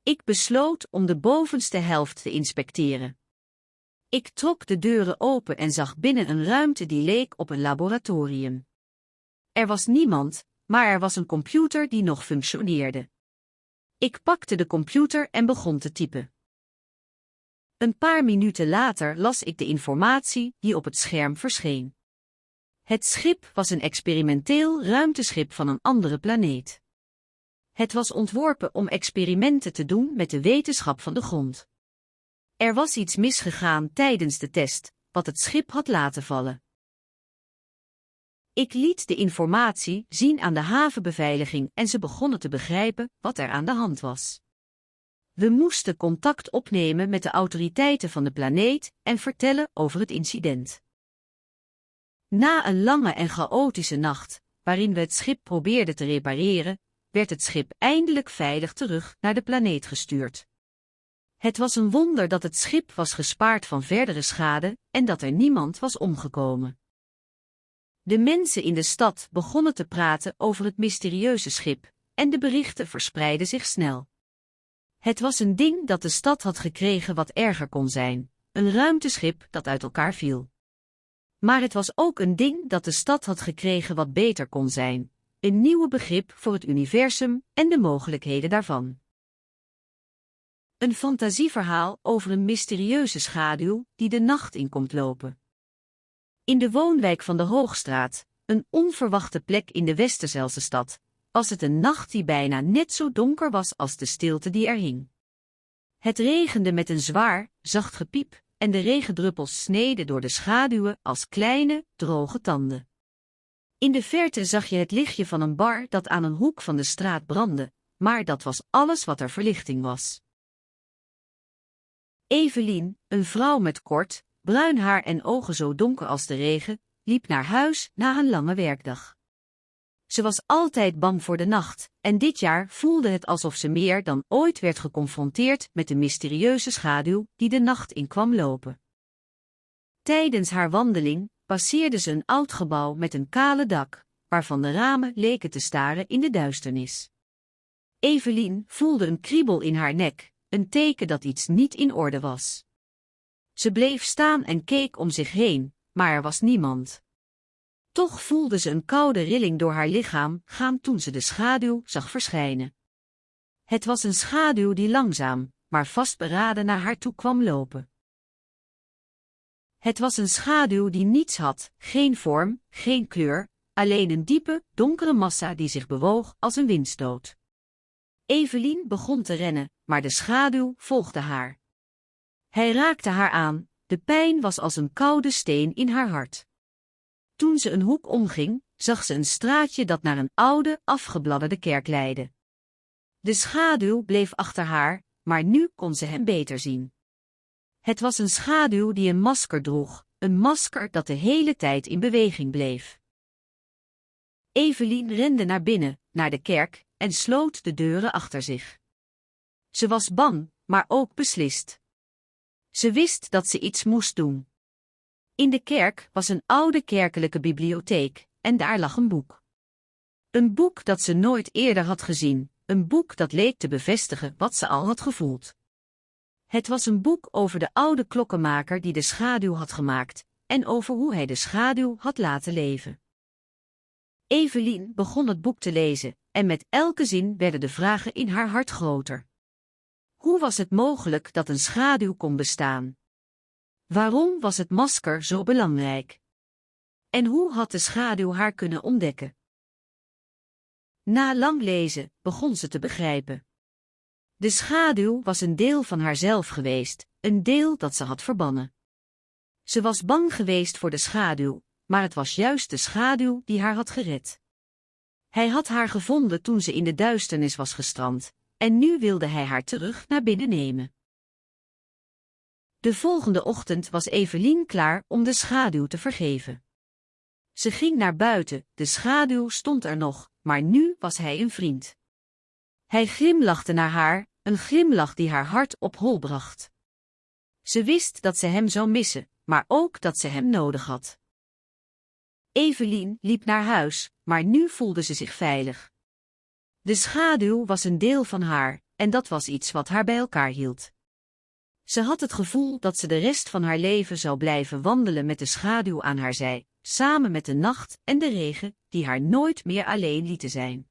Ik besloot om de bovenste helft te inspecteren. Ik trok de deuren open en zag binnen een ruimte die leek op een laboratorium. Er was niemand, maar er was een computer die nog functioneerde. Ik pakte de computer en begon te typen. Een paar minuten later las ik de informatie die op het scherm verscheen. Het schip was een experimenteel ruimteschip van een andere planeet. Het was ontworpen om experimenten te doen met de wetenschap van de grond. Er was iets misgegaan tijdens de test, wat het schip had laten vallen. Ik liet de informatie zien aan de havenbeveiliging en ze begonnen te begrijpen wat er aan de hand was. We moesten contact opnemen met de autoriteiten van de planeet en vertellen over het incident. Na een lange en chaotische nacht, waarin we het schip probeerden te repareren, werd het schip eindelijk veilig terug naar de planeet gestuurd. Het was een wonder dat het schip was gespaard van verdere schade en dat er niemand was omgekomen. De mensen in de stad begonnen te praten over het mysterieuze schip, en de berichten verspreidden zich snel. Het was een ding dat de stad had gekregen wat erger kon zijn, een ruimteschip dat uit elkaar viel. Maar het was ook een ding dat de stad had gekregen wat beter kon zijn, een nieuwe begrip voor het universum en de mogelijkheden daarvan. Een fantasieverhaal over een mysterieuze schaduw die de nacht in komt lopen. In de woonwijk van de Hoogstraat, een onverwachte plek in de Westerzijlse stad, was het een nacht die bijna net zo donker was als de stilte die er hing. Het regende met een zwaar, zacht gepiep, en de regendruppels sneden door de schaduwen als kleine, droge tanden. In de verte zag je het lichtje van een bar dat aan een hoek van de straat brandde, maar dat was alles wat er verlichting was. Evelien, een vrouw met kort, bruin haar en ogen zo donker als de regen, liep naar huis na een lange werkdag. Ze was altijd bang voor de nacht, en dit jaar voelde het alsof ze meer dan ooit werd geconfronteerd met de mysterieuze schaduw die de nacht in kwam lopen. Tijdens haar wandeling passeerde ze een oud gebouw met een kale dak, waarvan de ramen leken te staren in de duisternis. Evelien voelde een kriebel in haar nek, een teken dat iets niet in orde was. Ze bleef staan en keek om zich heen, maar er was niemand. Toch voelde ze een koude rilling door haar lichaam gaan toen ze de schaduw zag verschijnen. Het was een schaduw die langzaam, maar vastberaden naar haar toe kwam lopen. Het was een schaduw die niets had, geen vorm, geen kleur, alleen een diepe, donkere massa die zich bewoog als een windstoot. Evelien begon te rennen, maar de schaduw volgde haar. Hij raakte haar aan, de pijn was als een koude steen in haar hart. Toen ze een hoek omging, zag ze een straatje dat naar een oude, afgebladderde kerk leidde. De schaduw bleef achter haar, maar nu kon ze hem beter zien. Het was een schaduw die een masker droeg, een masker dat de hele tijd in beweging bleef. Evelien rende naar binnen, naar de kerk, en sloot de deuren achter zich. Ze was bang, maar ook beslist. Ze wist dat ze iets moest doen. In de kerk was een oude kerkelijke bibliotheek, en daar lag een boek. Een boek dat ze nooit eerder had gezien, een boek dat leek te bevestigen wat ze al had gevoeld. Het was een boek over de oude klokkenmaker die de schaduw had gemaakt, en over hoe hij de schaduw had laten leven. Evelien begon het boek te lezen, en met elke zin werden de vragen in haar hart groter. Hoe was het mogelijk dat een schaduw kon bestaan? Waarom was het masker zo belangrijk? En hoe had de schaduw haar kunnen ontdekken? Na lang lezen begon ze te begrijpen. De schaduw was een deel van haarzelf geweest, een deel dat ze had verbannen. Ze was bang geweest voor de schaduw, maar het was juist de schaduw die haar had gered. Hij had haar gevonden toen ze in de duisternis was gestrand, en nu wilde hij haar terug naar binnen nemen. De volgende ochtend was Evelien klaar om de schaduw te vergeven. Ze ging naar buiten, de schaduw stond er nog, maar nu was hij een vriend. Hij glimlachte naar haar, een glimlach die haar hart op hol bracht. Ze wist dat ze hem zou missen, maar ook dat ze hem nodig had. Evelien liep naar huis, maar nu voelde ze zich veilig. De schaduw was een deel van haar, en dat was iets wat haar bij elkaar hield. Ze had het gevoel dat ze de rest van haar leven zou blijven wandelen met de schaduw aan haar zij, samen met de nacht en de regen, die haar nooit meer alleen lieten zijn.